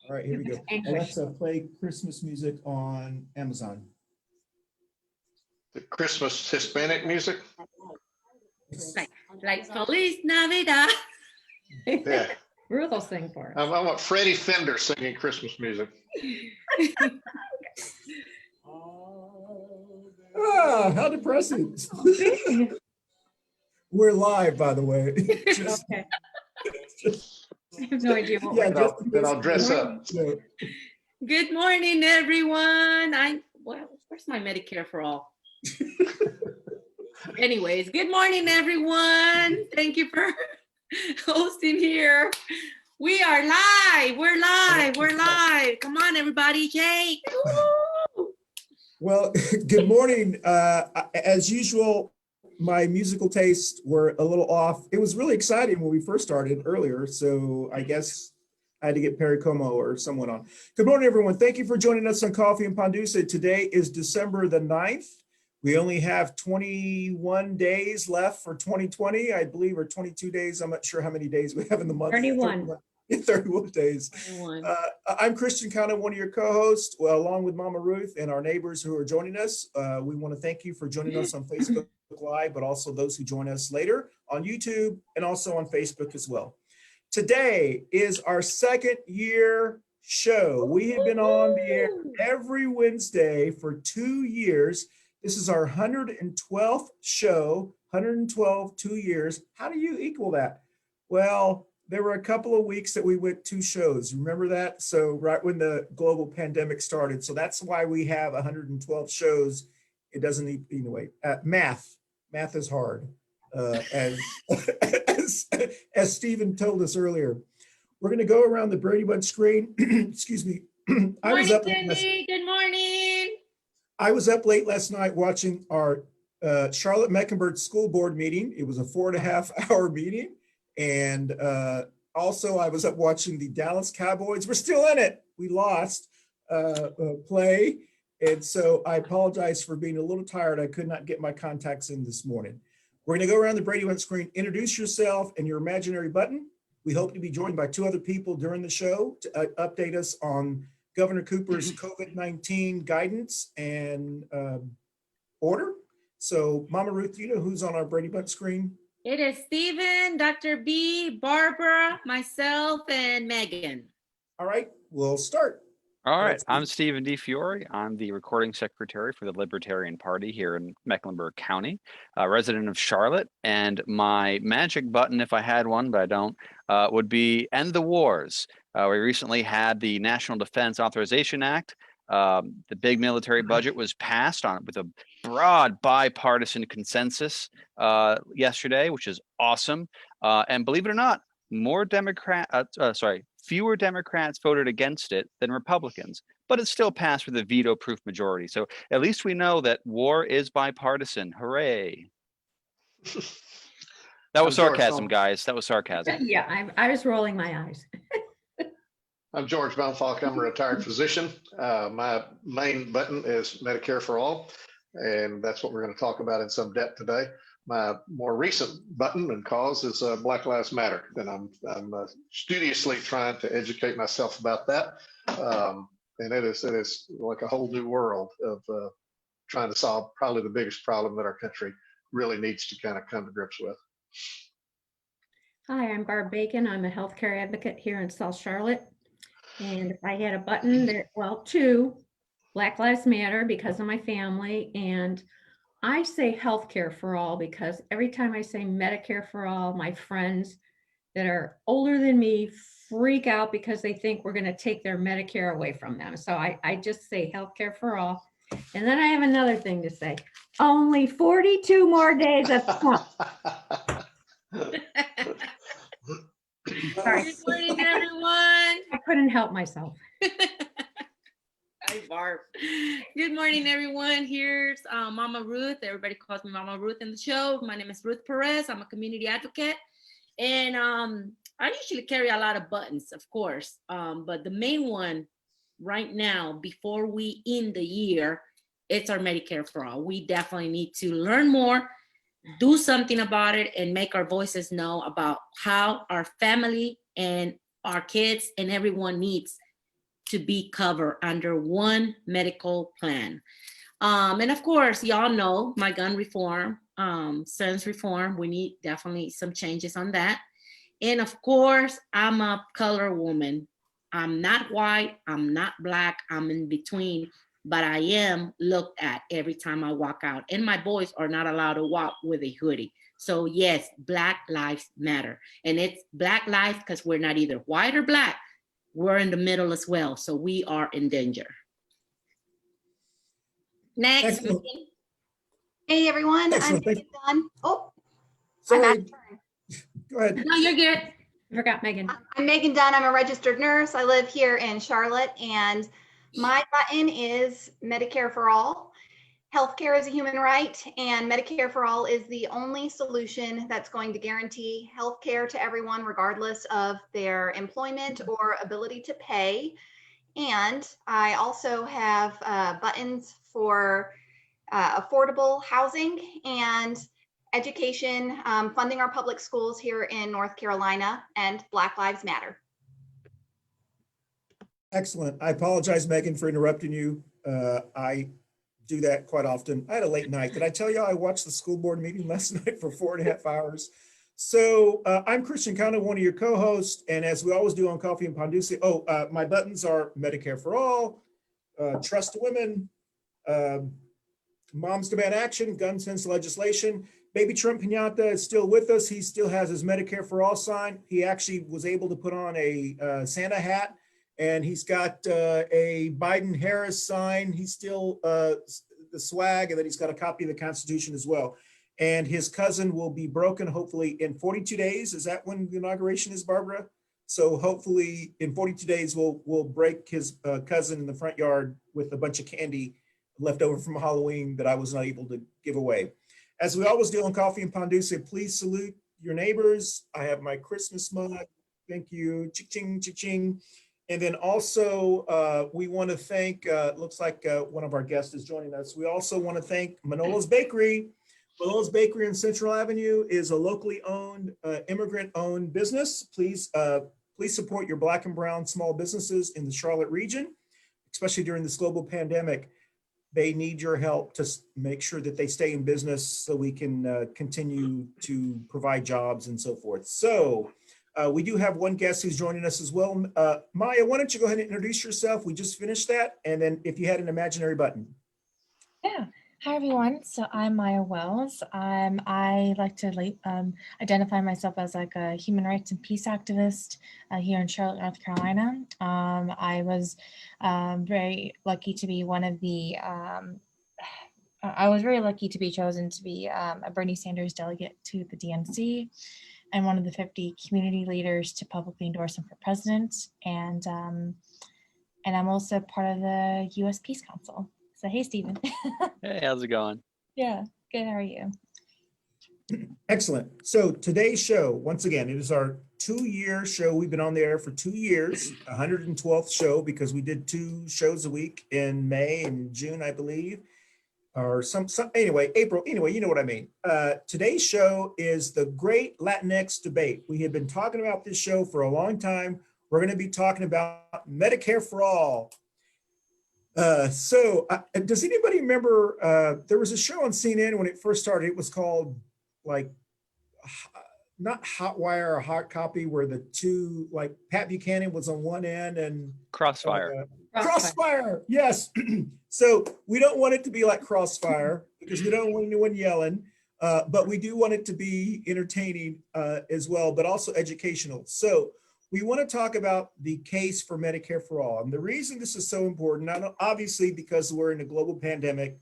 All right, here we go. Alexa, play Christmas music on Amazon. The Christmas Hispanic music. Like Feliz Navidad. Yeah. Ruth will sing for us. I want Freddie Fender singing Christmas music. Ah, how depressing. We're live, by the way. Okay. I have no idea what Yeah, we're Then I'll dress up. Yeah. Good morning, everyone. Where's my Medicare for all? Anyways, good morning, everyone. Thank you for hosting here. We are live. We're live. We're live. Come on, everybody. Jake. Woo! Well, good morning. As usual, my musical tastes were a little off. It was really exciting when we first started earlier, so I guess I had to get Perry Como or someone on. Good morning, everyone. Thank you for joining us on Coffee and Ponduce. Today is December the 9th. We only have 21 days left for 2020, I believe, or 22 days. I'm not sure how many days we have in the month. 31. 31 days. 21. I'm Christian Cano, one of your co-hosts, along with Mama Ruth and our neighbors who are joining us. We want to thank you for joining us on Facebook Live, but also those who join us later on YouTube and also on Facebook as well. Today is our second year show. We have been on the air every Wednesday for 2 years. This is our 112th show, 112, 2 years. How do you equal that? Well, there were a couple of weeks that we went 2 shows. Remember that? So right when the global pandemic started. So that's why we have 112 shows. It doesn't need, anyway, math is hard. As Stephen told us earlier, we're going to go around the Brady Bunch screen. Excuse me. Good morning, Cindy. Good morning. I was up late last night watching our Charlotte Mecklenburg School Board meeting. It was a 4.5 hour meeting. And also I was up watching the Dallas Cowboys. We're still in it. We lost play. And so I apologize for being a little tired. I could not get my contacts in this morning. We're going to go around the Brady Bunch screen, introduce yourself and your imaginary button. We hope to be joined by 2 other people during the show to update us on Governor Cooper's COVID-19 guidance and order. So Mama Ruth, you know who's on our Brady Bunch screen? It is Stephen, Dr. B, Barbara, myself, and Megan. All right, we'll start. All right, I'm Stephen DiFiore. I'm the recording secretary for the Libertarian Party here in Mecklenburg County, a resident of Charlotte. And my magic button, if I had one, but I don't, would be End the Wars. We recently had the National Defense Authorization Act. The big military budget was passed on with a broad bipartisan consensus yesterday, which is awesome. And believe it or not, fewer Democrats voted against it than Republicans, but it still passed with a veto-proof majority. So at least we know that war is bipartisan. Hooray. That was sarcasm, guys. That was sarcasm. Yeah, I was rolling my eyes. I'm George Bohmfalk. I'm a retired physician. My main button is Medicare for all, and that's what we're going to talk about in some depth today. My more recent button and cause is Black Lives Matter, and I'm studiously trying to educate myself about that. And it is like a whole new world of trying to solve probably the biggest problem that our country really needs to kind of come to grips with. Hi, I'm Barb Bacon. I'm a healthcare advocate here in South Charlotte. And if I had a button there, well, 2, Black Lives Matter because of my family. And I say healthcare for all because every time I say Medicare for all, my friends that are older than me freak out because they think we're going to take their Medicare away from them. So I just say healthcare for all. And then I have another thing to say. Only 42 more days at the point. Sorry. Good morning, everyone. I couldn't help myself. Hi, Barb. Good morning, everyone. Here's Mama Ruth. Everybody calls me Mama Ruth in the show. My name is Ruth Perez. I'm a community advocate. And I usually carry a lot of buttons, of course. But the main one right now, before we end the year, it's our Medicare for all. We definitely need to learn more, do something about it, and make our voices know about how our family and our kids and everyone needs to be covered under one medical plan. And of course, y'all know my gun reform, SENS reform. We need definitely some changes on that. And of course, I'm a color woman. I'm not white, I'm not black, I'm in between, but I am looked at every time I walk out. And my boys are not allowed to walk with a hoodie. So yes, Black Lives Matter. And it's Black lives because we're not either white or black. We're in the middle as well. So we are in danger. Next. Excellent. Hey everyone, Excellent. I'm Megan Dunn. Oh, Sorry. I'm out of turn. Go ahead. No, you're good. I forgot Megan. I'm Megan Dunn. I'm a registered nurse. I live here in Charlotte, and my button is Medicare for All. Healthcare is a human right, and Medicare for All is the only solution that's going to guarantee healthcare to everyone, regardless of their employment or ability to pay. And I also have buttons for affordable housing and education, funding our public schools here in North Carolina, and Black Lives Matter. Excellent. I apologize, Megan, for interrupting you. I do that quite often. I had a late night. Did I tell you I watched the school board meeting last night for 4.5 hours? So I'm Christian Conner, one of your co-hosts, and as we always do on Coffee and Ponduce, my buttons are Medicare for All, Trust Women, Moms Demand Action, Gun Sense Legislation. Baby Trump Pinata is still with us. He still has his Medicare for All sign. He actually was able to put on a Santa hat, and he's got a Biden-Harris sign. He's still the swag, and then he's got a copy of the Constitution as well. And his cousin will be broken, hopefully, in 42 days. Is that when the inauguration is, Barbara? So hopefully in 42 days, we'll break his cousin in the front yard with a bunch of candy left over from Halloween that I was not able to give away. As we always do on Coffee and Ponduce, please salute your neighbors. I have my Christmas mug. Thank you. Ching, ching, ching. And then also, we want to thank, looks like one of our guests is joining us. We also want to thank Manolo's Bakery. Manolo's Bakery on Central Avenue is a locally owned, immigrant-owned business. Please support your Black and brown small businesses in the Charlotte region, especially during this global pandemic. They need your help to make sure that they stay in business so we can continue to provide jobs and so forth. So we do have one guest who's joining us as well. Maya, why don't you go ahead and introduce yourself? We just finished that. And then if you had an imaginary button. Yeah. Hi, everyone. So I'm Maya Wells. I like to identify myself as like a human rights and peace activist here in Charlotte, North Carolina. I was very lucky to be one of the, I was very lucky to be chosen to be a Bernie Sanders delegate to the DNC and one of the 50 community leaders to publicly endorse him for president. And I'm also part of the U.S. Peace Council. So, hey, Stephen. Hey, how's it going? Yeah, good. How are you? Excellent. So today's show, once again, it is our 2-year show. We've been on the air for 2 years, 112th show, because we did 2 shows a week in May and June, I believe, or some anyway, April. Anyway, you know what I mean. Today's show is the Great Latinx Debate. We have been talking about this show for a long time. We're going to be talking about Medicare for All. Does anybody remember, there was a show on CNN when it first started. It was called like, not Hot Wire or Hot Copy, where the two, like Pat Buchanan was on one end and Crossfire. Crossfire, yes. So we don't want it to be like Crossfire because we don't want anyone yelling, but we do want it to be entertaining as well, but also educational. So we want to talk about the case for Medicare for All. And the reason this is so important, not obviously because we're in a global pandemic,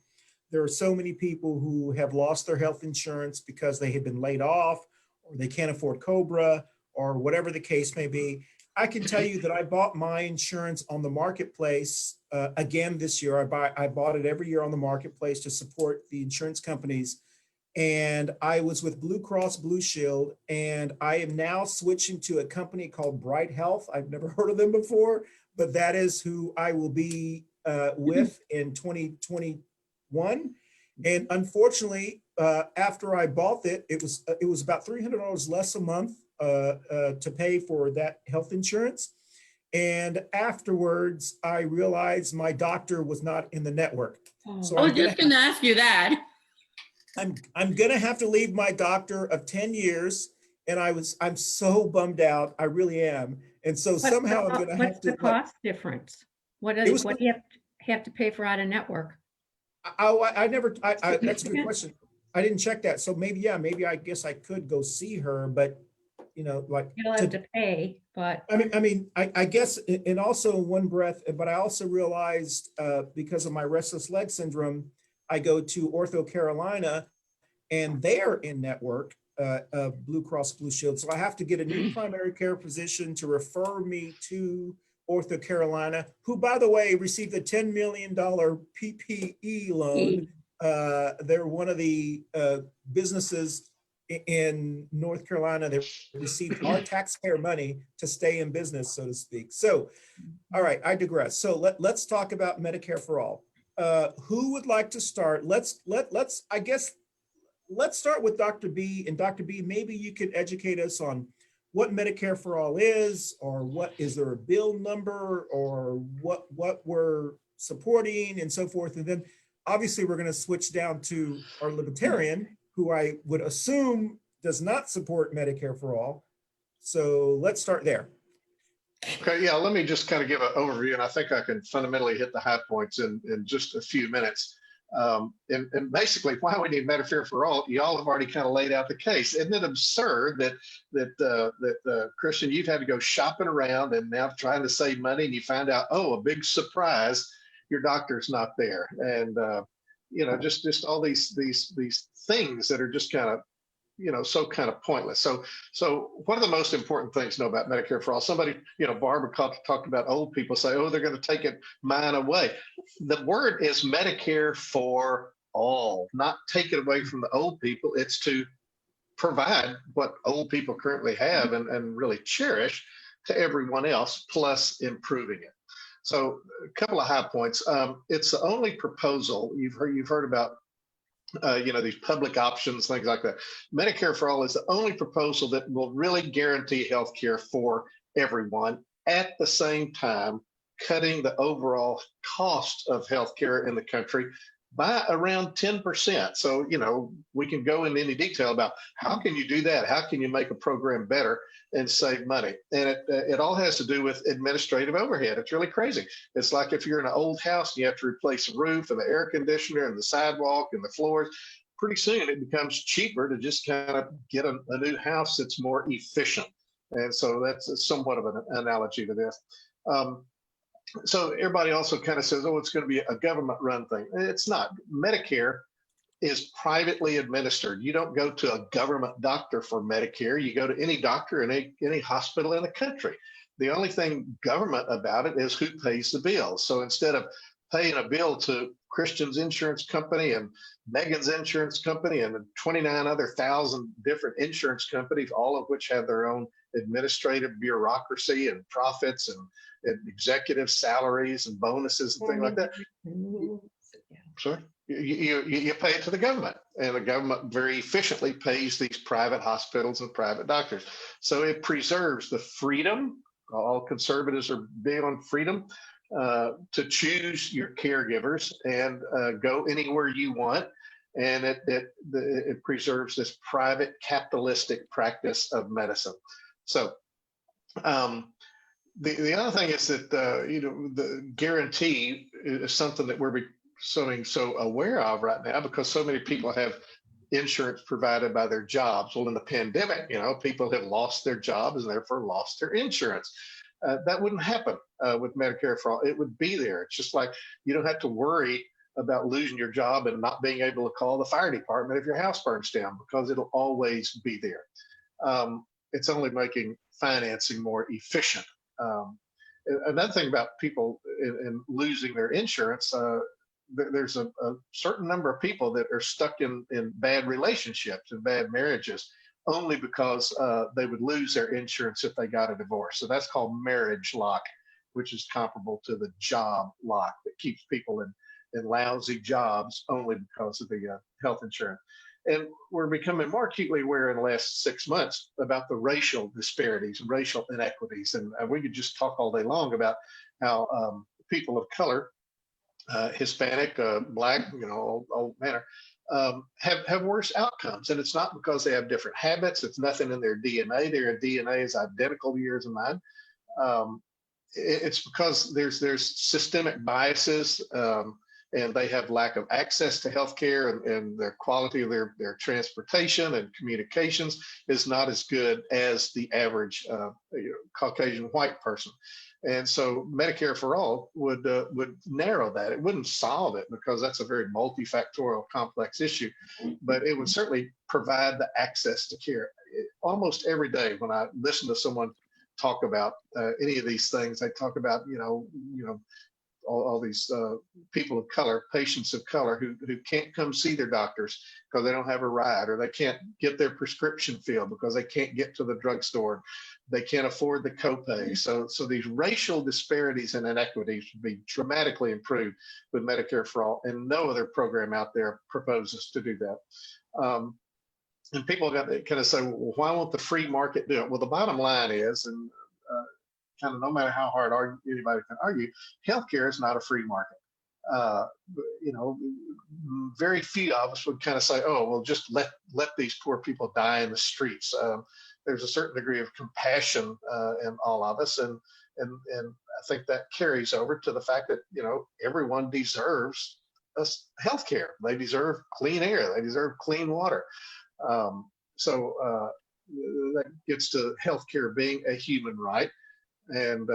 there are so many people who have lost their health insurance because they have been laid off or they can't afford COBRA or whatever the case may be. I can tell you that I bought my insurance on the marketplace again this year. I bought it every year on the marketplace to support the insurance companies. And I was with Blue Cross Blue Shield, and I am now switching to a company called Bright Health. I've never heard of them before, but that is who I will be with in 2021. And unfortunately, after I bought it, it was about $300 less a month to pay for that health insurance. And afterwards, I realized my doctor was not in the network. So I was I'm gonna just gonna ask you that. I'm gonna have to leave my doctor of 10 years. And I'm so bummed out. I really am. And so somehow I'm gonna What's have the to cost difference? What it was do you have to pay for out of network? I never that's a good Significant? question. I didn't check that. So maybe, yeah, maybe I guess I could go see her, but like You'll have to pay, but I guess, and also in one breath, but I also realized because of my restless leg syndrome, I go to Ortho Carolina and they're in network Blue Cross Blue Shield. So I have to get a new primary care physician to refer me to Ortho Carolina, who, by the way, received a $10 million PPE loan. They're one of the businesses in North Carolina that received our taxpayer money to stay in business, so to speak. So, all right, I digress. So let's talk about Medicare for all. Who would like to start? Let's start with Dr. B. And Dr. B, maybe you could educate us on what Medicare for all is, or what is there a bill number, or what we're supporting and so forth. And then obviously we're going to switch down to our Libertarian, who I would assume does not support Medicare for all. So let's start there. Okay, yeah, let me just kind of give an overview, and I think I can fundamentally hit the high points in just a few minutes. And basically, why we need Medicare for all, y'all have already kind of laid out the case. Isn't it absurd that Christian, you've had to go shopping around and now trying to save money, and you find out, oh, a big surprise, your doctor's not there, and just all these things that are just kind of so kind of pointless. So one of the most important things to know about Medicare for all, somebody, Barbara talked about old people say, oh, they're going to take mine away. The word is Medicare for all, not take it away from the old people. It's to provide what old people currently have and really cherish to everyone else, plus improving it. So a couple of high points. It's the only proposal you've heard about these public options, things like that. Medicare for all is the only proposal that will really guarantee health care for everyone, at the same time cutting the overall cost of health care in the country by around 10%. So, we can go into any detail about how can you do that? How can you make a program better and save money? And it all has to do with administrative overhead. It's really crazy. It's like if you're in an old house and you have to replace the roof and the air conditioner and the sidewalk and the floors, pretty soon it becomes cheaper to just kind of get a new house that's more efficient. And so that's somewhat of an analogy to this. So everybody also kind of says, oh, it's going to be a government run thing. It's not. Medicare is privately administered. You don't go to a government doctor for Medicare. You go to any doctor in any hospital in the country. The only thing government about it is who pays the bills. So instead of paying a bill to Christian's insurance company and Megan's insurance company and 29 other thousand different insurance companies, all of which have their own administrative bureaucracy and profits and executive salaries and bonuses and things like that. Sorry, you pay it to the government, and the government very efficiently pays these private hospitals and private doctors. So it preserves the freedom. All conservatives are big on freedom to choose your caregivers and go anywhere you want. And it preserves this private capitalistic practice of medicine. So the other thing is that the guarantee is something that we're becoming so aware of right now, because so many people have insurance provided by their jobs. Well, in the pandemic, people have lost their jobs and therefore lost their insurance. That wouldn't happen with Medicare for all. It would be there. It's just like you don't have to worry about losing your job and not being able to call the fire department if your house burns down, because it'll always be there. It's only making financing more efficient. Another thing about people in losing their insurance, there's a certain number of people that are stuck in bad relationships and bad marriages only because they would lose their insurance if they got a divorce. So that's called marriage lock, which is comparable to the job lock that keeps people in lousy jobs only because of the health insurance. And we're becoming more acutely aware in the last 6 months about the racial disparities, racial inequities. And we could just talk all day long about how people of color, Hispanic, Black, all manner, have worse outcomes. And it's not because they have different habits. It's nothing in their DNA. Their DNA is identical to yours and mine. It's because there's systemic biases, and they have lack of access to healthcare, and their quality of their transportation and communications is not as good as the average Caucasian white person. And so Medicare for All would narrow that. It wouldn't solve it, because that's a very multifactorial, complex issue, but it would certainly provide the access to care. Almost every day when I listen to someone talk about any of these things, they talk about all these people of color, patients of color who can't come see their doctors because they don't have a ride, or they can't get their prescription filled because they can't get to the drugstore. They can't afford the copay. So these racial disparities and inequities would be dramatically improved with Medicare for All, and no other program out there proposes to do that. And people got to kind of say, well, why won't the free market do it? Well, the bottom line is, and kind of no matter how hard anybody can argue, healthcare is not a free market. Very few of us would kind of say, oh, well, just let these poor people die in the streets. There's a certain degree of compassion in all of us, and I think that carries over to the fact that everyone deserves healthcare. They deserve clean air. They deserve clean water. So that gets to healthcare being a human right. And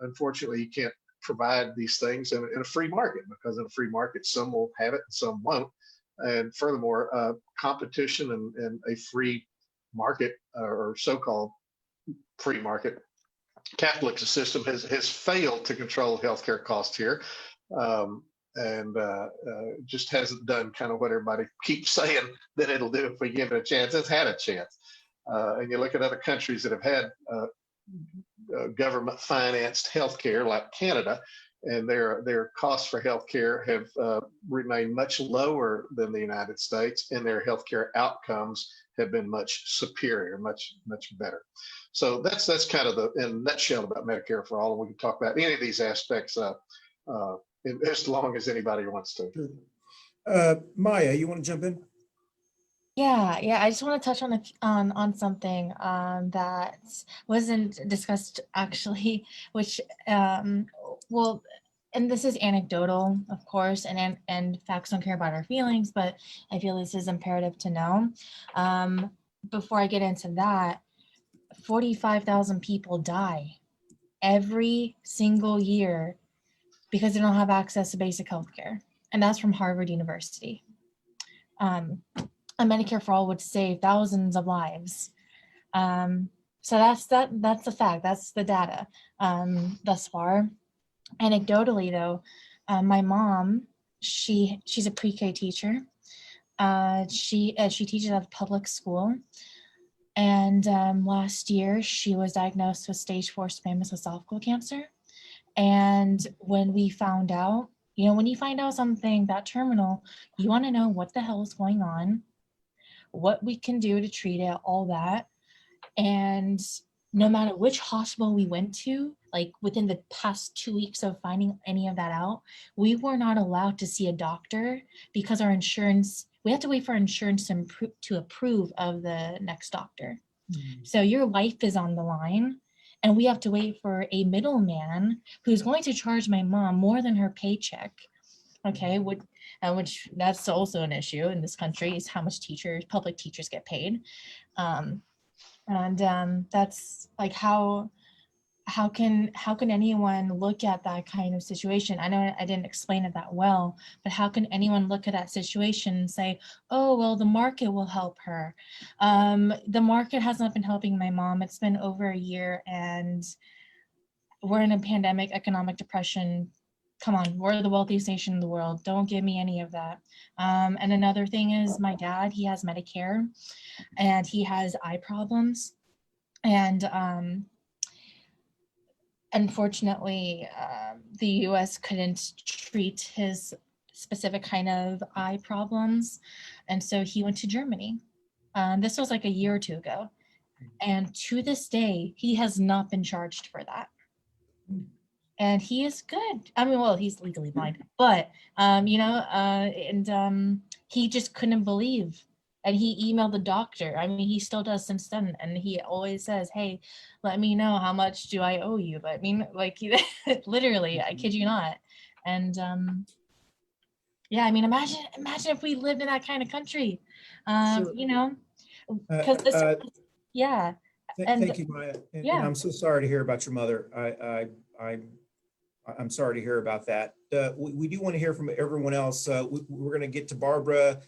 unfortunately, you can't provide these things in a free market, because in a free market, some will have it and some won't. And furthermore, competition and a free market, or so-called free market capitalist system has failed to control healthcare costs here. And just hasn't done kind of what everybody keeps saying that it'll do if we give it a chance. It's had a chance. And you look at other countries that have had government-financed healthcare, like Canada, and their costs for healthcare have remained much lower than the United States, and their healthcare outcomes have been much superior, much better. So that's kind of in a nutshell about Medicare for All, and we can talk about any of these aspects as long as anybody wants to. Sure. Maya, you want to jump in? Yeah. I just want to touch on something that wasn't discussed actually, which and this is anecdotal, of course, and facts don't care about our feelings, but I feel this is imperative to know. Before I get into that, 45,000 people die every single year because they don't have access to basic health care, and that's from Harvard University. A Medicare for All would save thousands of lives. So that's the fact. That's the data thus far. Anecdotally, though, my mom, she's a pre-K teacher. She teaches at a public school, and last year she was diagnosed with stage 4 squamous esophageal cancer. And when we found out, when you find out something that terminal, you want to know what the hell is going on, what we can do to treat it, all that. And no matter which hospital we went to, like within the past 2 weeks of finding any of that out, we were not allowed to see a doctor because our insurance, we have to wait for insurance to approve of the next doctor. Mm-hmm. So your life is on the line, and we have to wait for a middleman who's going to charge my mom more than her paycheck. Okay, which that's also an issue in this country, is how much public teachers get paid. That's like how can anyone look at that kind of situation? I know I didn't explain it that well, but how can anyone look at that situation and say, oh, well, the market will help her? The market has not been helping my mom. It's been over a year, and we're in a pandemic, economic depression. Come on, we're the wealthiest nation in the world. Don't give me any of that. And another thing is, my dad, he has Medicare, and he has eye problems. And unfortunately, the US couldn't treat his specific kind of eye problems. And so he went to Germany. This was like a year or two ago. And to this day, he has not been charged for that. And he is good. I mean, well, he's legally blind, but, he just couldn't believe. And he emailed the doctor. I mean, he still does since then. And he always says, hey, let me know how much do I owe you? But I mean, like, literally, I kid you not. And yeah, I mean, imagine if we lived in that kind of country, Sure. Because yeah. Thank you, Maya. And Yeah. I'm so sorry to hear about your mother. I'm sorry to hear about that. We do want to hear from everyone else. We're going to get to Barbara,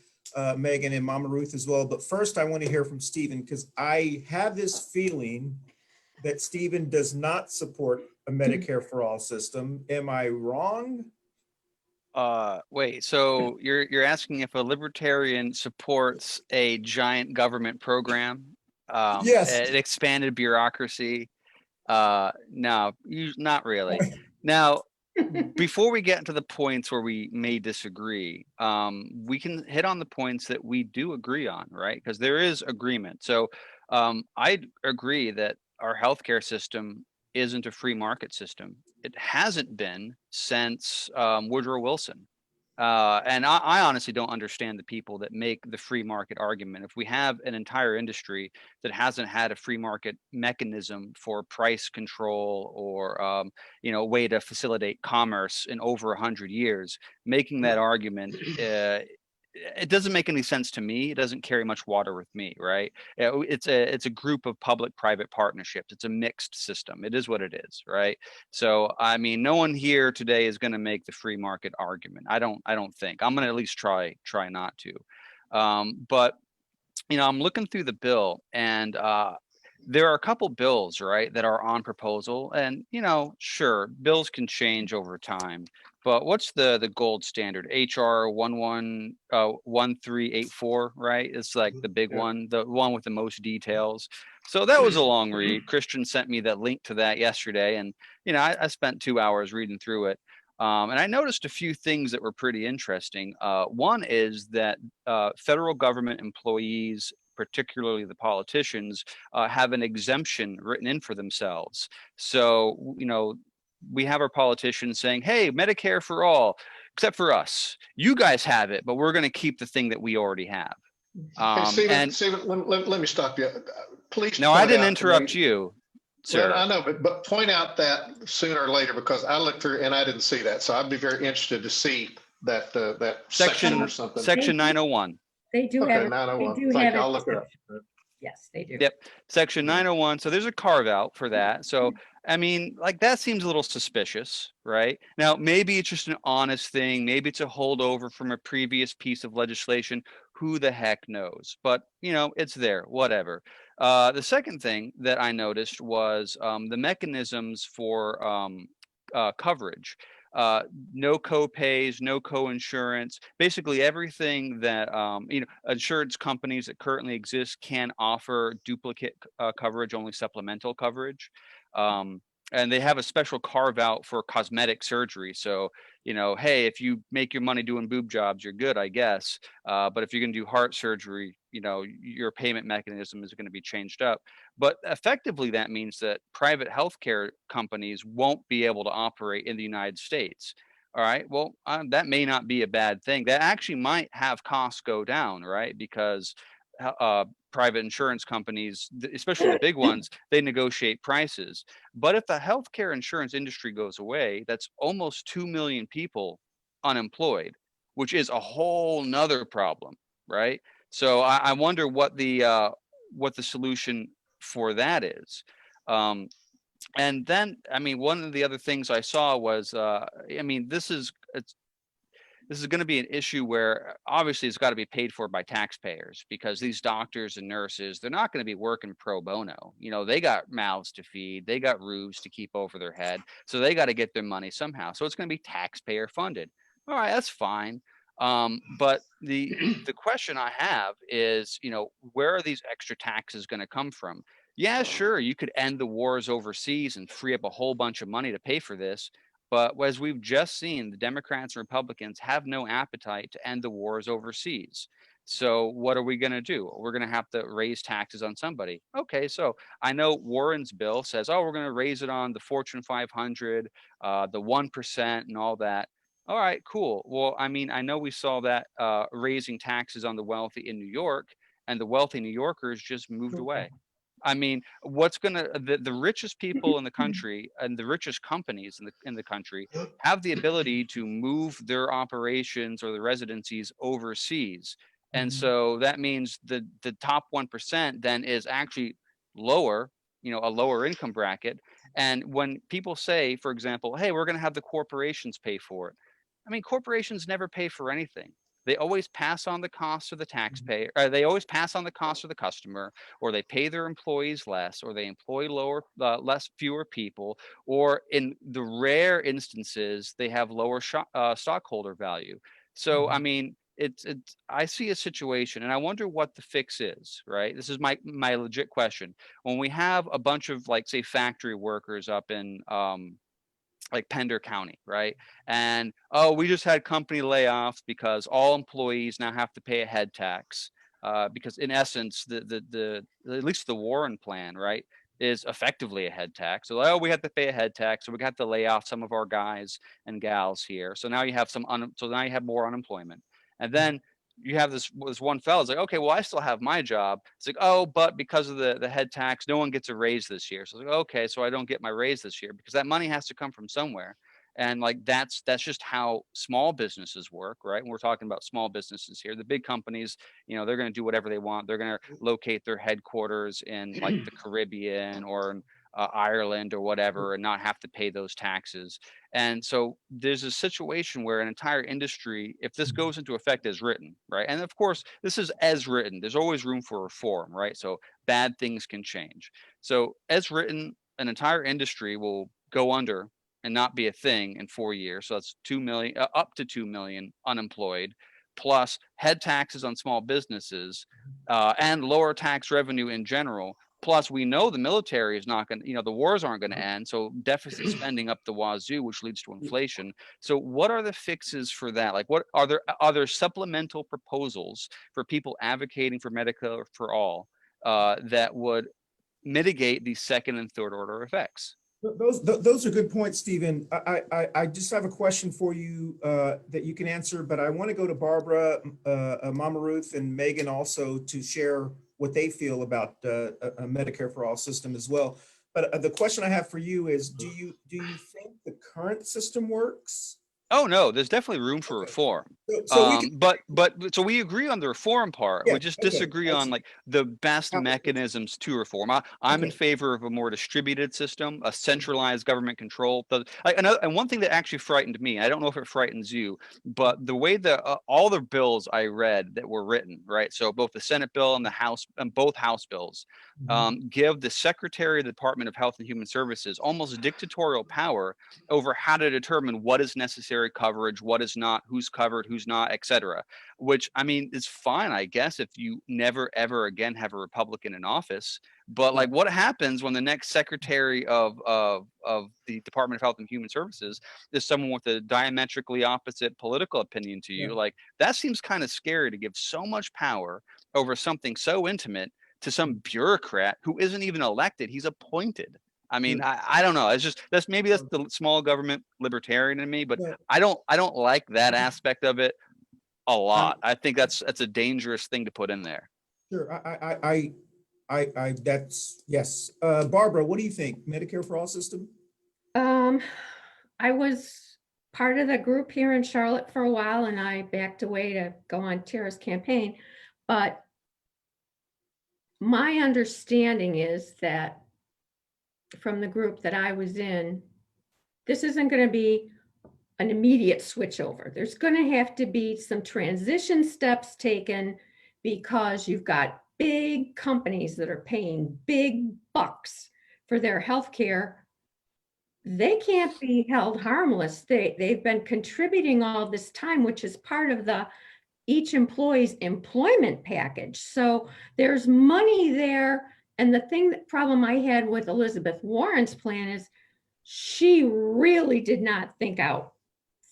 Megan, and Mama Ruth as well. But first, I want to hear from Stephen, because I have this feeling that Stephen does not support a Medicare for all system. Am I wrong? Wait, so you're asking if a libertarian supports a giant government program? Yes. An expanded bureaucracy? No, not really. Now, before we get into the points where we may disagree, we can hit on the points that we do agree on, right? Because there is agreement. So I agree that our healthcare system isn't a free market system. It hasn't been since Woodrow Wilson. And I honestly don't understand the people that make the free market argument. If we have an entire industry that hasn't had a free market mechanism for price control or a way to facilitate commerce in over 100 years, making that argument, it doesn't make any sense to me. It doesn't carry much water with me, right? It's a group of public-private partnerships. It's a mixed system. It is what it is, right? So, I mean, no one here today is going to make the free market argument. I don't think. I'm going to at least try not to. But I'm looking through the bill, and there are a couple bills, right, that are on proposal, and sure, bills can change over time. But what's the gold standard? HR 1384, right? It's like the big one, the one with the most details. So that was a long read. Christian sent me that link to that yesterday, and I spent 2 hours reading through it. And I noticed a few things that were pretty interesting. One is that federal government employees, particularly the politicians, have an exemption written in for themselves. So, we have our politicians saying, hey, Medicare for all, except for us. You guys have it, but we're going to keep the thing that we already have. Hey, Stephen, let me stop you. Please. No, I didn't interrupt you, sir. Well, I know, but point out that sooner or later, because I looked through and I didn't see that. So I'd be very interested to see that section or something. Section 901. They do Okay, have it. 901. They do Thank have you. it. I'll look it up. Yes, they do. Yep. Section 901. So there's a carve out for that. So, I mean, like, that seems a little suspicious, right? Now, maybe it's just an honest thing. Maybe it's a holdover from a previous piece of legislation. Who the heck knows? But, it's there, whatever. The second thing that I noticed was the mechanisms for coverage. No co-pays, no co-insurance, basically everything that insurance companies that currently exist can offer duplicate coverage, only supplemental coverage. And they have a special carve out for cosmetic surgery. So, hey, if you make your money doing boob jobs, you're good, I guess. But if you're going to do heart surgery, your payment mechanism is going to be changed up. But effectively, that means that private healthcare companies won't be able to operate in the United States. All right. Well, that may not be a bad thing. That actually might have costs go down, right? Because private insurance companies, especially the big ones, they negotiate prices. But if the healthcare insurance industry goes away, that's almost 2 million people unemployed, which is a whole nother problem, right? So I wonder what the solution for that is. And then, I mean, one of the other things I saw was, this is going to be an issue where obviously it's got to be paid for by taxpayers, because these doctors and nurses, they're not going to be working pro bono. They got mouths to feed, they got roofs to keep over their head, so they got to get their money somehow. So it's going to be taxpayer funded. All right, that's fine. But the question I have is, where are these extra taxes going to come from? Yeah, sure, you could end the wars overseas and free up a whole bunch of money to pay for this. But as we've just seen, the Democrats and Republicans have no appetite to end the wars overseas. So what are we going to do? We're going to have to raise taxes on somebody. Okay, so I know Warren's bill says, oh, we're going to raise it on the Fortune 500, the 1% and all that. All right, cool. Well, I mean, I know we saw that raising taxes on the wealthy in New York, and the wealthy New Yorkers just moved away. I mean, what's gonna the richest people in the country and the richest companies in the country have the ability to move their operations or the residencies overseas, and so that means the top 1% then is actually lower, a lower income bracket. And when people say, for example, hey, we're going to have the corporations pay for it, I mean, corporations never pay for anything. They always pass on the cost to the taxpayer, or they always pass on the cost to the customer, or they pay their employees less, or they employ fewer people, or in the rare instances, they have lower stockholder value. So, I mean, I see a situation and I wonder what the fix is, right? This is my legit question. When we have a bunch of, like, say, factory workers up in, like Pender County, right? And we just had company layoffs because all employees now have to pay a head tax, because in essence, the at least the Warren plan, right, is effectively a head tax. So we have to pay a head tax, so we have to lay off some of our guys and gals here. So now you have so now you have more unemployment, and then you have this one fellow. It's like, okay, well, I still have my job. It's like, oh, but because of the head tax, no one gets a raise this year. So it's like, okay, so I don't get my raise this year because that money has to come from somewhere. And like that's just how small businesses work, right? And we're talking about small businesses here. The big companies, they're going to do whatever they want. They're going to locate their headquarters in like the Caribbean or in Ireland or whatever, and not have to pay those taxes. And so there's a situation where an entire industry, if this goes into effect as written, right? And of course, this is as written. There's always room for reform, right? So bad things can change. So as written, an entire industry will go under and not be a thing in 4 years. So that's 2 million, up to 2 million unemployed, plus head taxes on small businesses, and lower tax revenue in general. Plus, we know the military is not going to, the wars aren't going to end. So deficit spending up the wazoo, which leads to inflation. So what are the fixes for that? Like, what are there supplemental proposals for people advocating for Medicare for all that would mitigate these second and third order effects? Those are good points, Stephen. I just have a question for you that you can answer, but I want to go to Barbara, Mama Ruth, and Megan also to share what they feel about a Medicare for all system as well. But the question I have for you is, do you think the current system works? Oh no, there's definitely room for reform. So we agree on the reform part. Yeah, we just disagree on like the best mechanisms to reform. I'm in favor of a more distributed system, a centralized government control. And one thing that actually frightened me, I don't know if it frightens you, but the way that all the bills I read that were written, right? So both the Senate bill and the House and both House bills give the Secretary of the Department of Health and Human Services almost dictatorial power over how to determine what is necessary coverage, what is not, who's covered, who's not, etc. Which, I mean, is fine, I guess, if you never ever again have a Republican in office. But like, what happens when the next Secretary of the Department of Health and Human Services is someone with a diametrically opposite political opinion to you? Like, that seems kind of scary, to give so much power over something so intimate to some bureaucrat who isn't even elected. He's appointed. I mean, I don't know. It's just that's the small government libertarian in me, but I don't like that aspect of it a lot. I think that's a dangerous thing to put in there. Sure, that's yes. Barbara, what do you think? Medicare for all system? I was part of the group here in Charlotte for a while, and I backed away to go on Tara's campaign. But my understanding is that from the group that I was in, this isn't going to be an immediate switch over. There's going to have to be some transition steps taken, because you've got big companies that are paying big bucks for their health care. They can't be held harmless. They've been contributing all this time, which is part of each employee's employment package. So there's money there. And the problem I had with Elizabeth Warren's plan is she really did not think out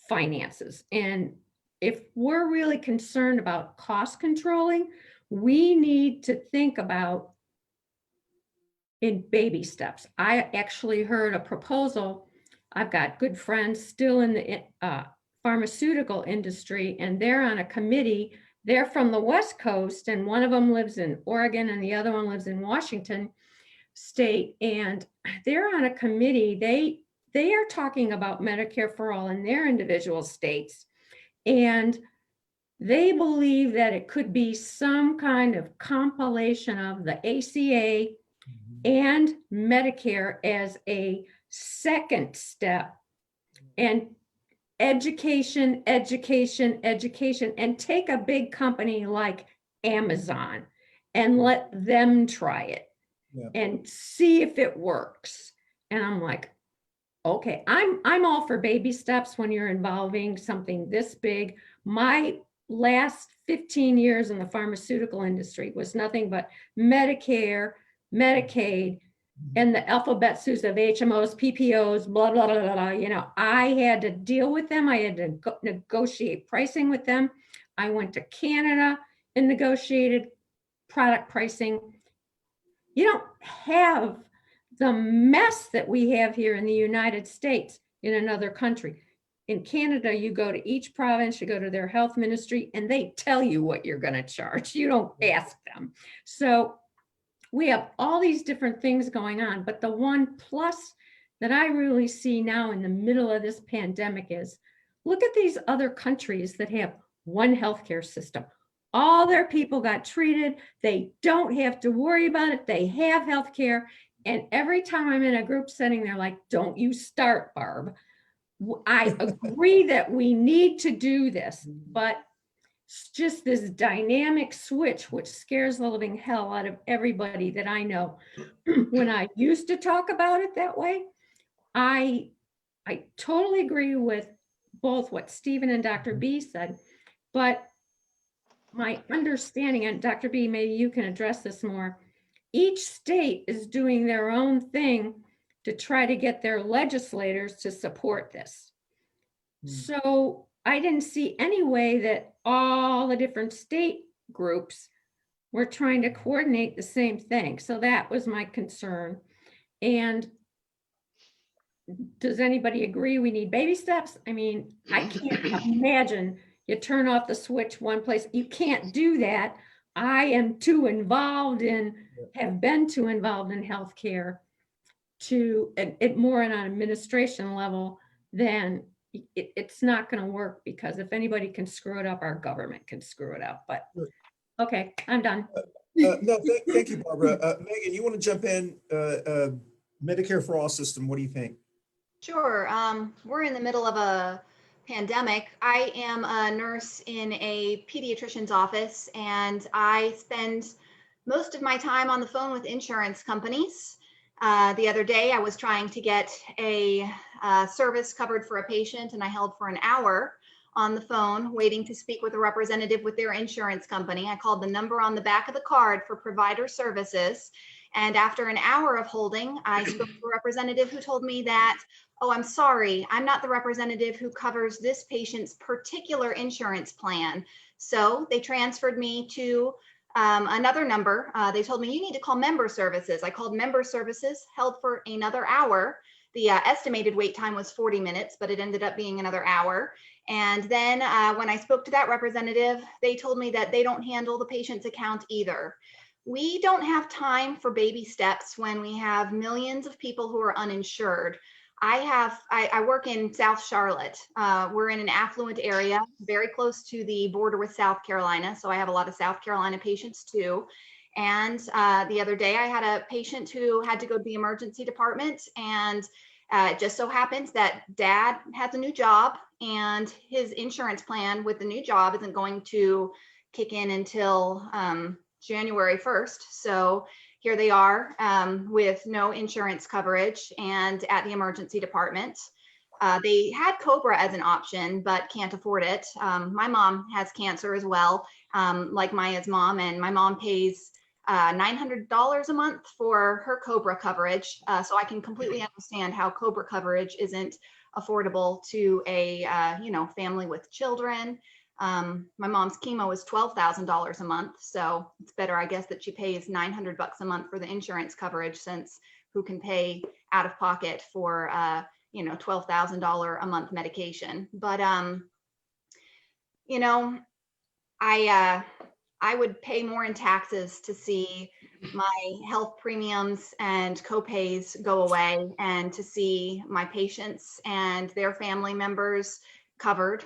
finances. And if we're really concerned about cost controlling, we need to think about in baby steps. I actually heard a proposal. I've got good friends still in the pharmaceutical industry, and they're on a committee. They're from the West Coast, and one of them lives in Oregon and the other one lives in Washington State, and they're on a committee. They are talking about Medicare for all in their individual states, and they believe that it could be some kind of compilation of the ACA and Medicare as a second step, and education, and take a big company like Amazon and let them try it and see if it works. And I'm like, okay, I'm all for baby steps when you're involving something this big. My last 15 years in the pharmaceutical industry was nothing but Medicare, Medicaid, and the alphabet soup of HMOs, PPOs, blah, blah, blah, blah. You know, I had to deal with them. I had to negotiate pricing with them. I went to Canada and negotiated product pricing. You don't have the mess that we have here in the United States in another country. In Canada, you go to each province, you go to their health ministry, and they tell you what you're going to charge. You don't ask them. So we have all these different things going on, but the one plus that I really see now in the middle of this pandemic is, look at these other countries that have one healthcare system. All their people got treated. They don't have to worry about it. They have healthcare. And every time I'm in a group setting, they're like, don't you start, Barb. I agree that we need to do this, but it's just this dynamic switch, which scares the living hell out of everybody that I know. When I used to talk about it that way, I totally agree with both what Stephen and Dr. B said, but my understanding, and Dr. B, maybe you can address this more, each state is doing their own thing to try to get their legislators to support this. So I didn't see any way that all the different state groups were trying to coordinate the same thing. So that was my concern. And does anybody agree we need baby steps? I mean, I can't imagine you turn off the switch one place. You can't do that. I am too involved in, have been too involved in healthcare to, it more on an administration level than it's not going to work, because if anybody can screw it up, our government can screw it up. But okay, I'm done. No, thank you, Barbara. Megan, you want to jump in? Medicare for all system, what do you think? Sure. We're in the middle of a pandemic. I am a nurse in a pediatrician's office, and I spend most of my time on the phone with insurance companies. The other day, I was trying to get a service covered for a patient, and I held for an hour on the phone waiting to speak with a representative with their insurance company. I called the number on the back of the card for provider services. And after an hour of holding, I spoke to a representative who told me that, oh, I'm sorry, I'm not the representative who covers this patient's particular insurance plan. So they transferred me to another number. They told me, you need to call member services. I called member services, held for another hour. The estimated wait time was 40 minutes, but it ended up being another hour. And then when I spoke to that representative, they told me that they don't handle the patient's account either. We don't have time for baby steps when we have millions of people who are uninsured. I work in South Charlotte. We're in an affluent area, very close to the border with South Carolina. So I have a lot of South Carolina patients too. And the other day I had a patient who had to go to the emergency department, and it just so happens that dad has a new job, and his insurance plan with the new job isn't going to kick in until January 1st. So here they are with no insurance coverage and at the emergency department. They had COBRA as an option, but can't afford it. My mom has cancer as well, like Maya's mom, and my mom pays $900 a month for her COBRA coverage. So I can completely understand how COBRA coverage isn't affordable to a family with children. My mom's chemo is $12,000 a month, so it's better, I guess, that she pays $900 a month for the insurance coverage, since who can pay out of pocket for $12,000 a month medication. But I would pay more in taxes to see my health premiums and co-pays go away, and to see my patients and their family members covered.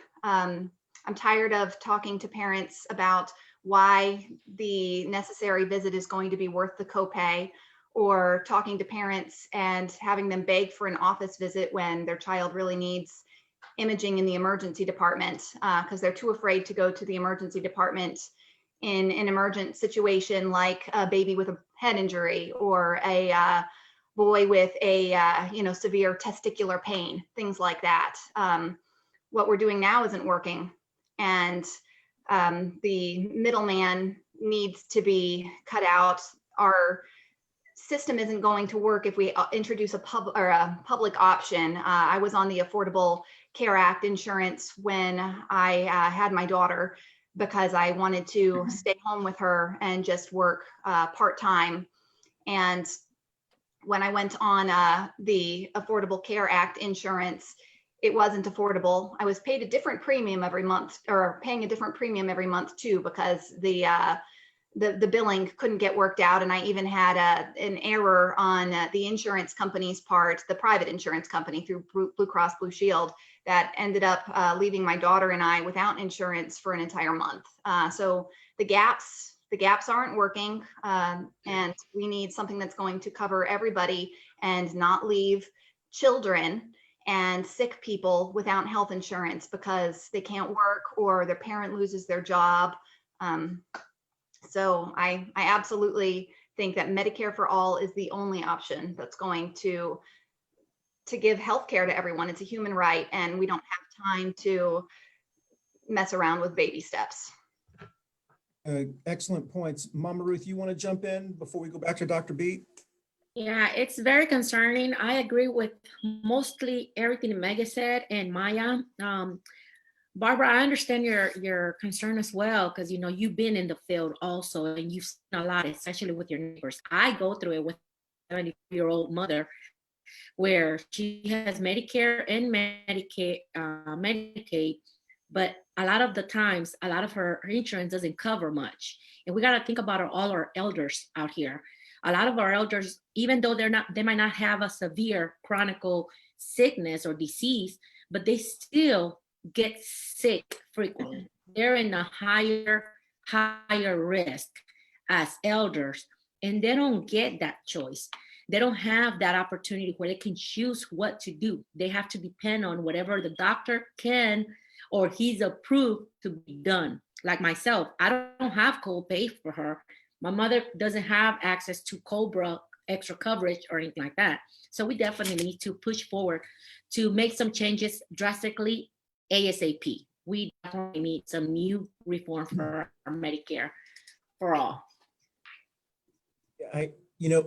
I'm tired of talking to parents about why the necessary visit is going to be worth the copay, or talking to parents and having them beg for an office visit when their child really needs imaging in the emergency department, because they're too afraid to go to the emergency department in an emergent situation, like a baby with a head injury, or a boy with a severe testicular pain, things like that. What we're doing now isn't working, and the middleman needs to be cut out. Our system isn't going to work if we introduce a public option. I was on the Affordable Care Act insurance when I had my daughter, because I wanted to stay home with her and just work part-time. And when I went on the Affordable Care Act insurance, it wasn't affordable. I was paid a different premium every month, or paying a different premium every month too, because the billing couldn't get worked out. And I even had an error on the insurance company's part, the private insurance company through Blue Cross Blue Shield, that ended up leaving my daughter and I without insurance for an entire month. So the gaps aren't working, and we need something that's going to cover everybody and not leave children and sick people without health insurance because they can't work or their parent loses their job. So I absolutely think that Medicare for all is the only option that's going to give healthcare to everyone. It's a human right, and we don't have time to mess around with baby steps. Excellent points. Mama Ruth, you want to jump in before we go back to Dr. B? Yeah, it's very concerning. I agree with mostly everything Mega said and Maya. Barbara, I understand your concern as well, because you've been in the field also, and you've seen a lot, especially with your neighbors. I go through it with a 70-year-old mother, where she has Medicare and Medicaid, but a lot of the times, a lot of her insurance doesn't cover much. And we got to think about all our elders out here. A lot of our elders, even though they might not have a severe chronic sickness or disease, but they still get sick frequently. They're in a higher risk as elders, and they don't get that choice. They don't have that opportunity where they can choose what to do. They have to depend on whatever the doctor can or he's approved to be done. Like myself, I don't have copay for her. My mother doesn't have access to COBRA extra coverage or anything like that. So we definitely need to push forward to make some changes drastically ASAP. We definitely need some new reform for our Medicare for all.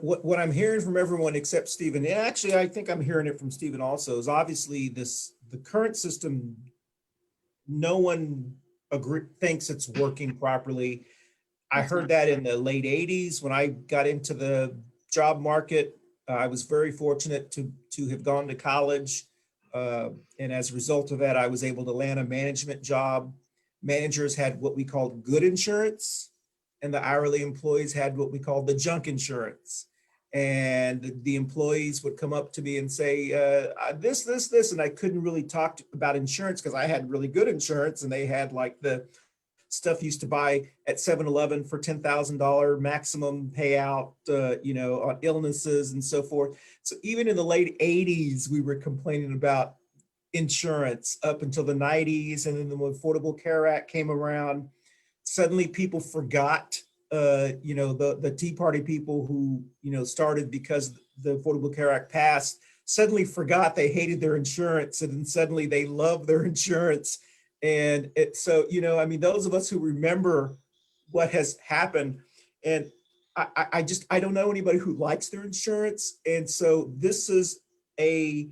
What I'm hearing from everyone except Stephen, and actually I think I'm hearing it from Stephen also, is obviously the current system, no one thinks it's working properly. I heard that in the late 80s when I got into the job market. I was very fortunate to have gone to college. And as a result of that, I was able to land a management job. Managers had what we called good insurance, and the hourly employees had what we called the junk insurance. And the employees would come up to me and say, this, and I couldn't really talk about insurance because I had really good insurance, and they had like the stuff used to buy at 7-Eleven for $10,000 maximum payout, on illnesses and so forth. So even in the late 80s, we were complaining about insurance up until the 90s. And then the Affordable Care Act came around. Suddenly people forgot, the Tea Party people who, started because the Affordable Care Act passed, suddenly forgot they hated their insurance, and then suddenly they love their insurance. And those of us who remember what has happened, and I don't know anybody who likes their insurance. And so this is a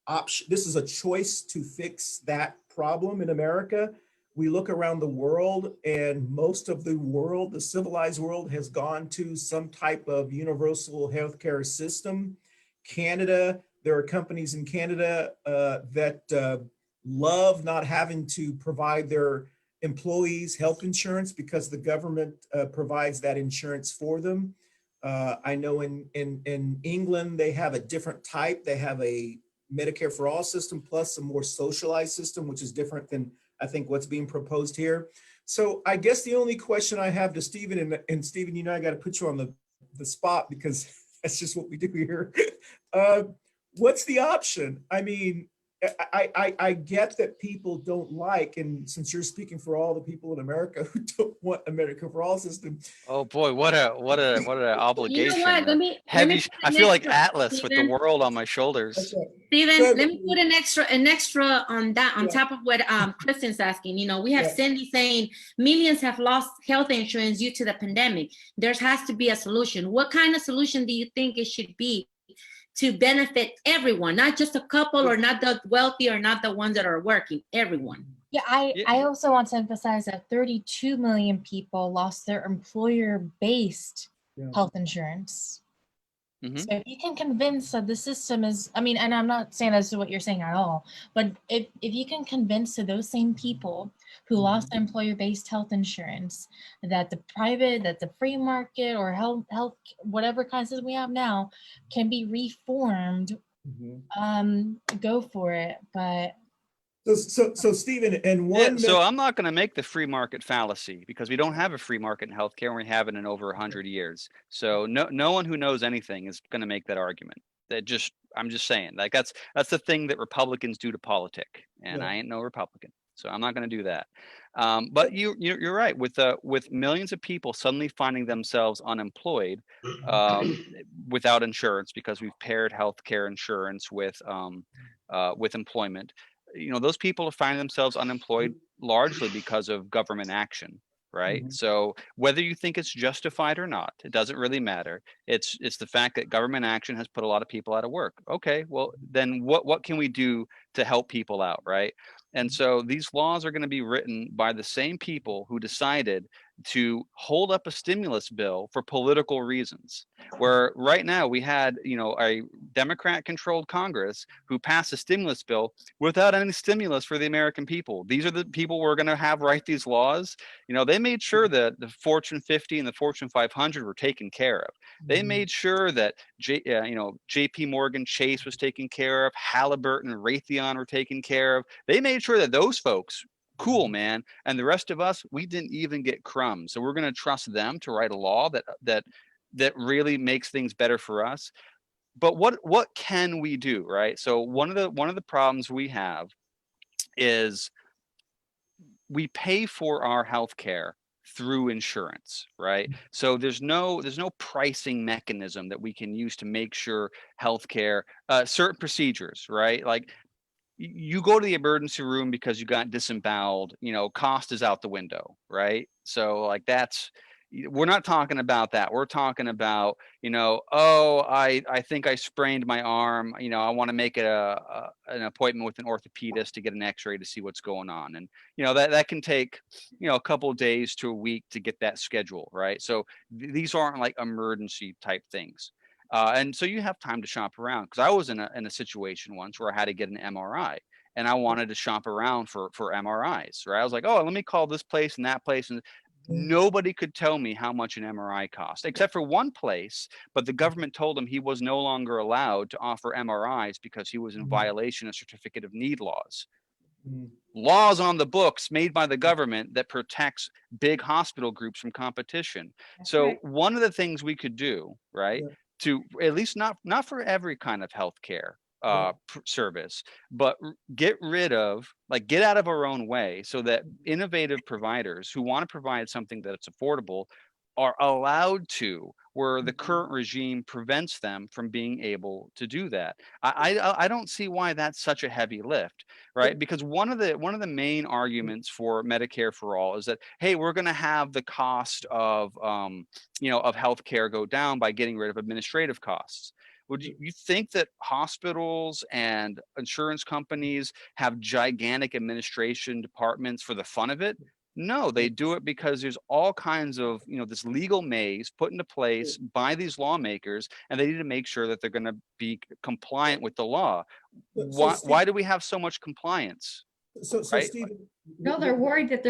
option. This is a choice to fix that problem in America. We look around the world, and most of the world, the civilized world, has gone to some type of universal healthcare system. Canada, there are companies in Canada that love not having to provide their employees health insurance because the government provides that insurance for them. I know in England, they have a different type. They have a Medicare for all system plus a more socialized system, which is different than I think what's being proposed here. So I guess the only question I have to Stephen, and Stephen, you know, I got to put you on the spot because that's just what we do here. What's the option? I mean, I get that people don't like, and since you're speaking for all the people in America who don't want America for all system. Oh boy, what a obligation. You know what? Let me Heavy. put I an feel like extra, Atlas with the Stephen. world on my shoulders. Okay. Steven, Good. let me put an extra on that, on Yeah. top of what Kristen's asking. You know, we have Yeah. Cindy saying millions have lost health insurance due to the pandemic. There has to be a solution. What kind of solution do you think it should be to benefit everyone, not just a couple or not the wealthy or not the ones that are working, everyone? Yeah, I also want to emphasize that 32 million people lost their employer-based Yeah. health insurance. Mhm. So if you can convince that the system is, I mean, and I'm not saying that's what you're saying at all, but if you can convince to those same people who lost their employer-based health insurance that the free market or health, whatever kind of system we have now can be reformed, go for it. But So Stephen, and one so I'm not going to make the free market fallacy because we don't have a free market in healthcare and we haven't in over 100 years. So no one who knows anything is going to make that argument. I'm just saying, like that's the thing that Republicans do to politic, and I ain't no Republican, so I'm not going to do that. But you're right with millions of people suddenly finding themselves unemployed without insurance because we've paired healthcare insurance with employment. You know, those people are finding themselves unemployed largely because of government action, right? So whether you think it's justified or not, it doesn't really matter. It's the fact that government action has put a lot of people out of work. Okay, well then what can we do to help people out, right? And so these laws are going to be written by the same people who decided to hold up a stimulus bill for political reasons. Where right now we had, you know, a Democrat-controlled Congress who passed a stimulus bill without any stimulus for the American people. These are the people we're going to have write these laws. You know, they made sure that the Fortune 50 and the Fortune 500 were taken care of. They made sure that JP Morgan Chase was taken care of, Halliburton, Raytheon were taken care of. They made sure that those folks, cool, man, and the rest of us, we didn't even get crumbs. So we're going to trust them to write a law that really makes things better for us. But what can we do, right? So one of the problems we have is we pay for our health care through insurance, right? So there's no pricing mechanism that we can use to make sure healthcare, certain procedures, right? Like you go to the emergency room because you got disemboweled, you know, cost is out the window, right? So like we're not talking about that. We're talking about, you know, oh, I think I sprained my arm. You know, I want to make it an appointment with an orthopedist to get an X-ray to see what's going on, and you know that can take, you know, a couple of days to a week to get that schedule, right? So these aren't like emergency type things, and so you have time to shop around. Because I was in a situation once where I had to get an MRI. And I wanted to shop around for MRIs, right? I was like, oh, let me call this place and that place, and nobody could tell me how much an MRI cost, except for one place, but the government told him he was no longer allowed to offer MRIs because he was in violation of certificate of need laws. Laws on the books made by the government that protects big hospital groups from competition. So one of the things we could do, right, to at least not for every kind of healthcare service, but get out of our own way so that innovative providers who want to provide something that's affordable are allowed to where the current regime prevents them from being able to do that. I don't see why that's such a heavy lift, right? Because one of the main arguments for Medicare for all is that, hey, we're going to have the cost of of healthcare go down by getting rid of administrative costs. Would you think that hospitals and insurance companies have gigantic administration departments for the fun of it? No, they do it because there's all kinds of, this legal maze put into place by these lawmakers, and they need to make sure that they're going to be compliant with the law. Why do we have so much compliance? So Right? Stephen, No, they're worried that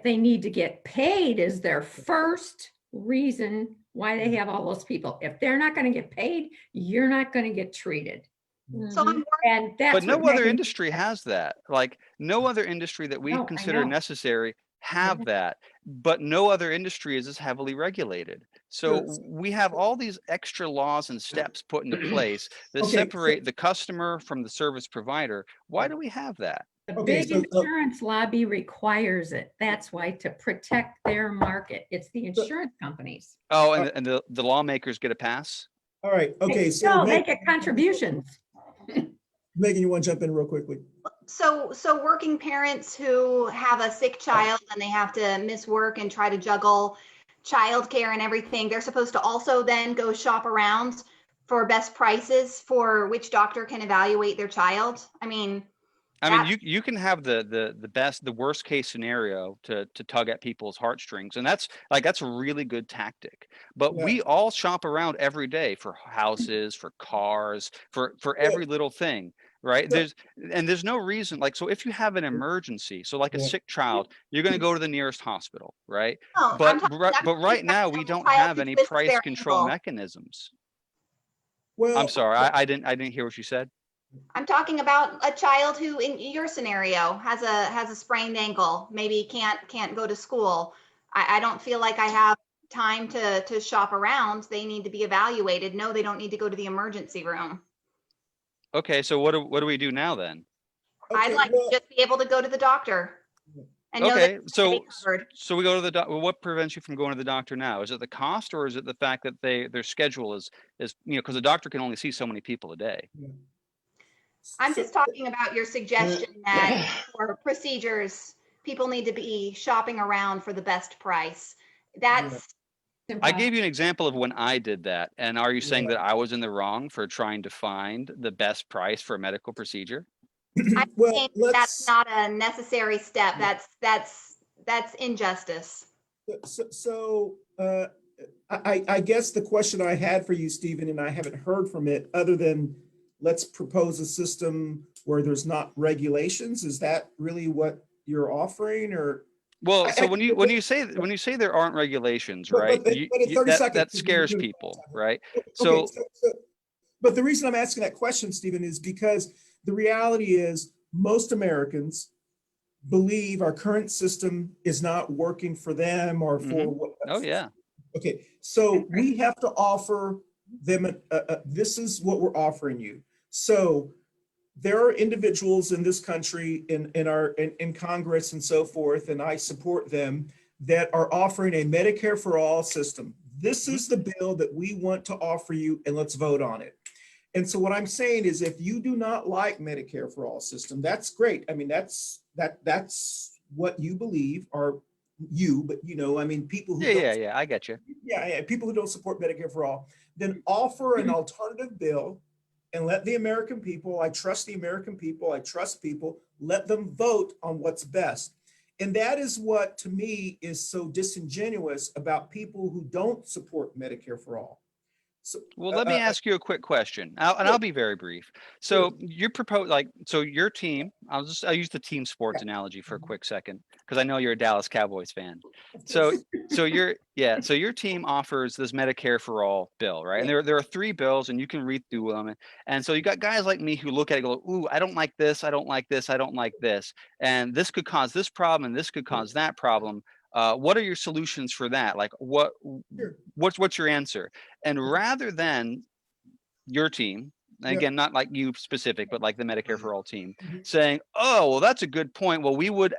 they need to get paid is their first reason why they have all those people. If they're not going to get paid, you're not going to get treated. So I'm worried. And that's But no what other Megan- industry has that. Like, no other industry that we No, I consider know. necessary have that. But no other industry is as heavily regulated. So Sure. we have all these extra laws and steps put into place that Okay, so- separate the customer from the service provider. Why do we have that? The Okay, big so- insurance lobby requires it. That's why, to protect their market. It's the insurance companies. Oh, and the lawmakers get a pass? All right. Okay. So No, they get contributions. Megan, you want to jump in real quickly? So working parents who have a sick child and they have to miss work and try to juggle childcare and everything, they're supposed to also then go shop around for best prices for which doctor can evaluate their child. I mean, You can have the worst case scenario to tug at people's heartstrings, and that's a really good tactic. But Yeah. we all shop around every day for houses, for cars, for every little thing, right? Yeah. There's no reason, so if you have an emergency, so like a Yeah. sick child, you're going to go to the nearest hospital, right? no, I'm But talking- right, I'm but talking right about now the we don't child have who any twists price their control ankle. mechanisms. Well, I'm sorry, I didn't hear what you said. I'm talking about a child who, in your scenario, has a sprained ankle, maybe can't go to school. I don't feel like I have time to shop around. They need to be evaluated. No, they don't need to go to the emergency room. Okay, so what do we do now then? I'd okay, like well, to just be able to go to the doctor and know that Okay, it's gonna be covered. so we go to the doctor. What prevents you from going to the doctor now? Is it the cost, or is it the fact that their schedule is because the doctor can only see so many people a day? I'm so- just talking about your suggestion that for procedures, people need to be shopping around for the best price. That's I gave you an example of when I did that, and are you saying Yeah. that I was in the wrong for trying to find the best price for a medical procedure? I well, think let's. that's not a necessary step. That's injustice. So I guess the question I had for you, Stephen, and I haven't heard from it other than let's propose a system where there's not regulations. Is that really what you're offering, or? Well, so I- when you say there aren't regulations, But- right? but in 30 seconds, that because scares you're doing- people, right? Okay, So but the reason I'm asking that question, Stephen, is because the reality is most Americans believe our current system is not working for them or for what. oh yeah. Okay, so we have to offer them, this is what we're offering you. So there are individuals in this country, in Congress and so forth, and I support them, that are offering a Medicare for all system. This is the bill that we want to offer you, and let's vote on it. And so what I'm saying is, if you do not like Medicare for all system, that's great. I mean, that's what you believe, or you, but people who Yeah, I get you. people who don't support Medicare for all, then offer an alternative bill and let the American people, I trust the American people, I trust people, let them vote on what's best. And that is what, to me, is so disingenuous about people who don't support Medicare for all. So, Well, let me ask you a quick question, I'll be very brief. So you propose, so your team, I'll use the team sports analogy for a quick second, because I know you're a Dallas Cowboys fan. So your team offers this Medicare for all bill, right? And there are 3 bills, and you can read through them. And so you got guys like me who look at it and go, ooh, I don't like this, I don't like this, I don't like this. And this could cause this problem, and this could cause that problem. What are your solutions for that? Like what's your answer? And rather than your team, again, not like you specific, but like the Medicare for all team, saying, oh, well, that's a good point. Well, we would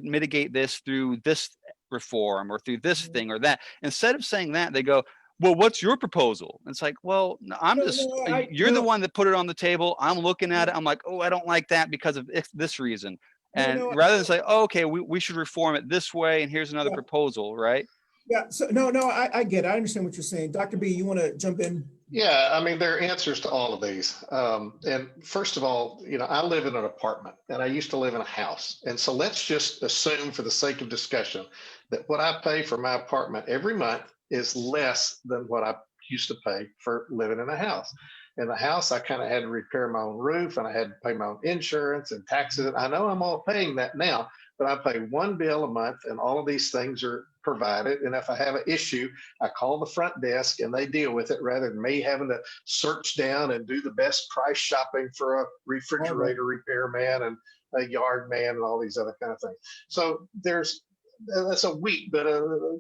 mitigate this through this reform or through this thing or that. Instead of saying that, they go, well, what's your proposal? And it's like, well, I'm No, just, no, you're the no, one that put it on the table. I'm looking at it. I'm like, oh, I don't like that because of this reason. And no, rather than say, oh, okay, we should reform it this way, and here's another Yeah. proposal, right? yeah. So no, I get it. I understand what you're saying. Dr. B, you want to jump in? Yeah, I mean, there are answers to all of these. And first of all, I live in an apartment and I used to live in a house. And so let's just assume, for the sake of discussion, that what I pay for my apartment every month is less than what I used to pay for living in a house. In the house, I kind of had to repair my own roof and I had to pay my own insurance and taxes. I know I'm all paying that now, but I pay one bill a month and all of these things are provided. And if I have an issue, I call the front desk and they deal with it rather than me having to search down and do the best price shopping for a refrigerator repairman and a yard man and all these other kind of things. So that's a weak, but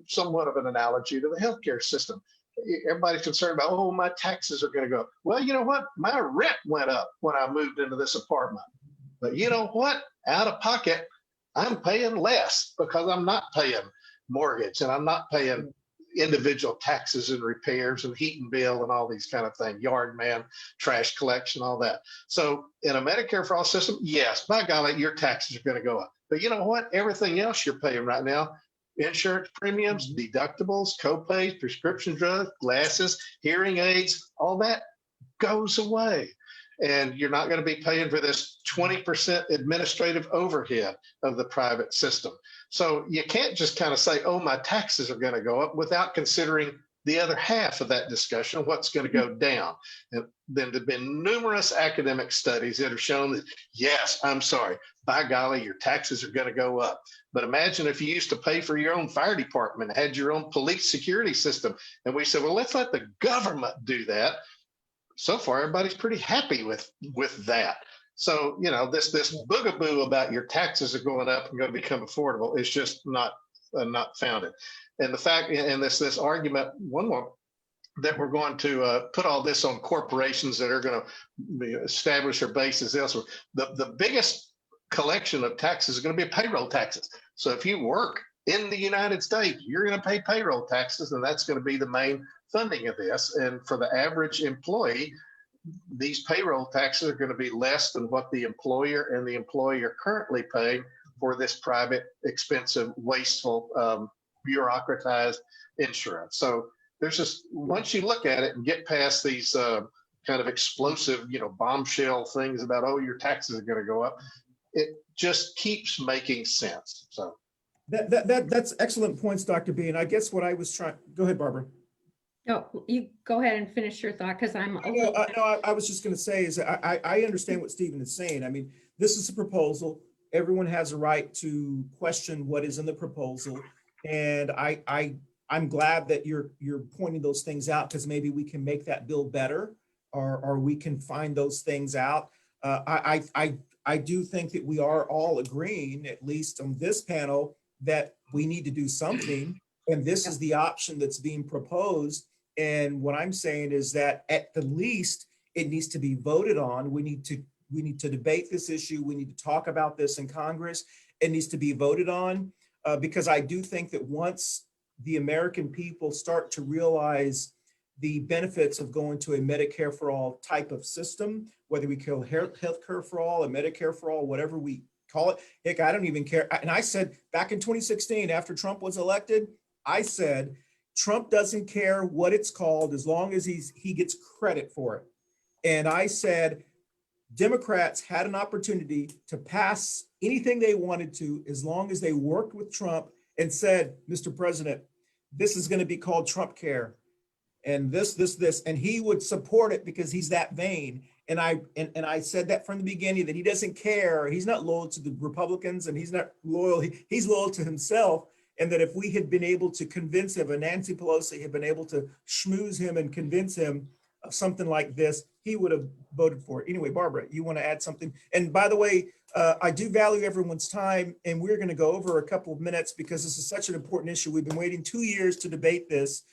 somewhat of an analogy to the healthcare system. Everybody's concerned about, oh, my taxes are going to go up. Well, you know what? My rent went up when I moved into this apartment. But you know what? Out of pocket, I'm paying less because I'm not paying mortgage and I'm not paying individual taxes and repairs and heating bill and all these kind of things, yard man, trash collection, all that. So in a Medicare for all system, yes, by golly, your taxes are going to go up. But you know what? Everything else you're paying right now, insurance premiums, deductibles, copays, prescription drugs, glasses, hearing aids, all that goes away. And you're not going to be paying for this 20% administrative overhead of the private system. So you can't just kind of say, oh, my taxes are going to go up without considering the other half of that discussion, what's going to go down. And then there have been numerous academic studies that have shown that, yes, I'm sorry, by golly, your taxes are going to go up. But imagine if you used to pay for your own fire department, had your own police security system. And we said, well, let's let the government do that. So far, everybody's pretty happy with that. So, this boogaboo about your taxes are going up and going to become affordable is just not founded. And the fact, and this argument, one more, that we're going to put all this on corporations that are going to establish their bases elsewhere. The biggest collection of taxes is going to be payroll taxes. So if you work in the United States, you're going to pay payroll taxes, and that's going to be the main funding of this. And for the average employee, these payroll taxes are going to be less than what the employer and the employee are currently paying for this private, expensive, wasteful, bureaucratized insurance. So there's just, once you look at it and get past these kind of explosive, bombshell things about, oh, your taxes are going to go up, it just keeps making sense. So that's excellent points, Dr. B. And I guess what I was trying, go ahead, Barbara. No, you go ahead and finish your thought because I'm. I was just going to say is I understand what Stephen is saying. I mean, this is a proposal. Everyone has a right to question what is in the proposal, and I'm glad that you're pointing those things out because maybe we can make that bill better, or we can find those things out. I do think that we are all agreeing, at least on this panel, that we need to do something, and this is the option that's being proposed. And what I'm saying is that at the least, it needs to be voted on. We need to debate this issue. We need to talk about this in Congress. It needs to be voted on because I do think that once the American people start to realize the benefits of going to a Medicare for all type of system, whether we call healthcare for all, a Medicare for all, whatever we call it, heck, I don't even care. And I said back in 2016, after Trump was elected, I said, Trump doesn't care what it's called as long as he gets credit for it. And I said, Democrats had an opportunity to pass anything they wanted to as long as they worked with Trump and said, Mr. President, this is going to be called Trump care. And this, and he would support it because he's that vain. And I said that from the beginning, that he doesn't care. He's not loyal to the Republicans and he's not loyal. He's loyal to himself. And that if we had been able to convince him, and Nancy Pelosi had been able to schmooze him and convince him of something like this, he would have voted for it. Anyway, Barbara, you want to add something? And by the way, I do value everyone's time, and we're going to go over a couple of minutes because this is such an important issue. We've been waiting 2 years to debate this.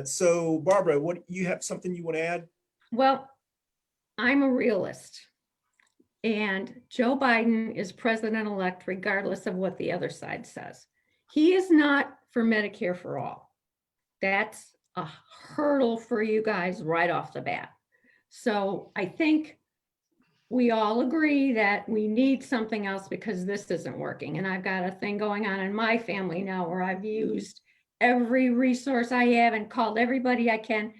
So Barbara, what you have something you want to add? Well, I'm a realist, and Joe Biden is president-elect regardless of what the other side says. He is not for Medicare for all. That's a hurdle for you guys right off the bat. So I think we all agree that we need something else because this isn't working. And I've got a thing going on in my family now where I've used every resource I have and called everybody I can,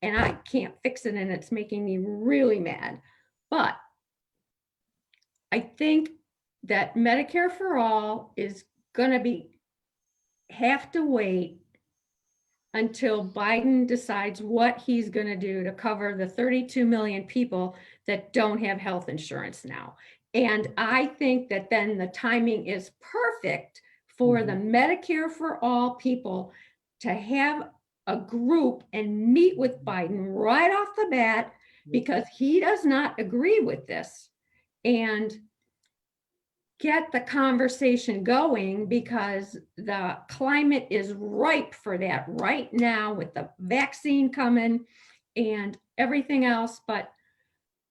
and I can't fix it, and it's making me really mad. But I think that Medicare for All is going to have to wait until Biden decides what he's going to do to cover the 32 million people that don't have health insurance now. And I think that then the timing is perfect for the Medicare for All people to have a group and meet with Biden right off the bat, because he does not agree with this, and get the conversation going, because the climate is ripe for that right now with the vaccine coming and everything else. But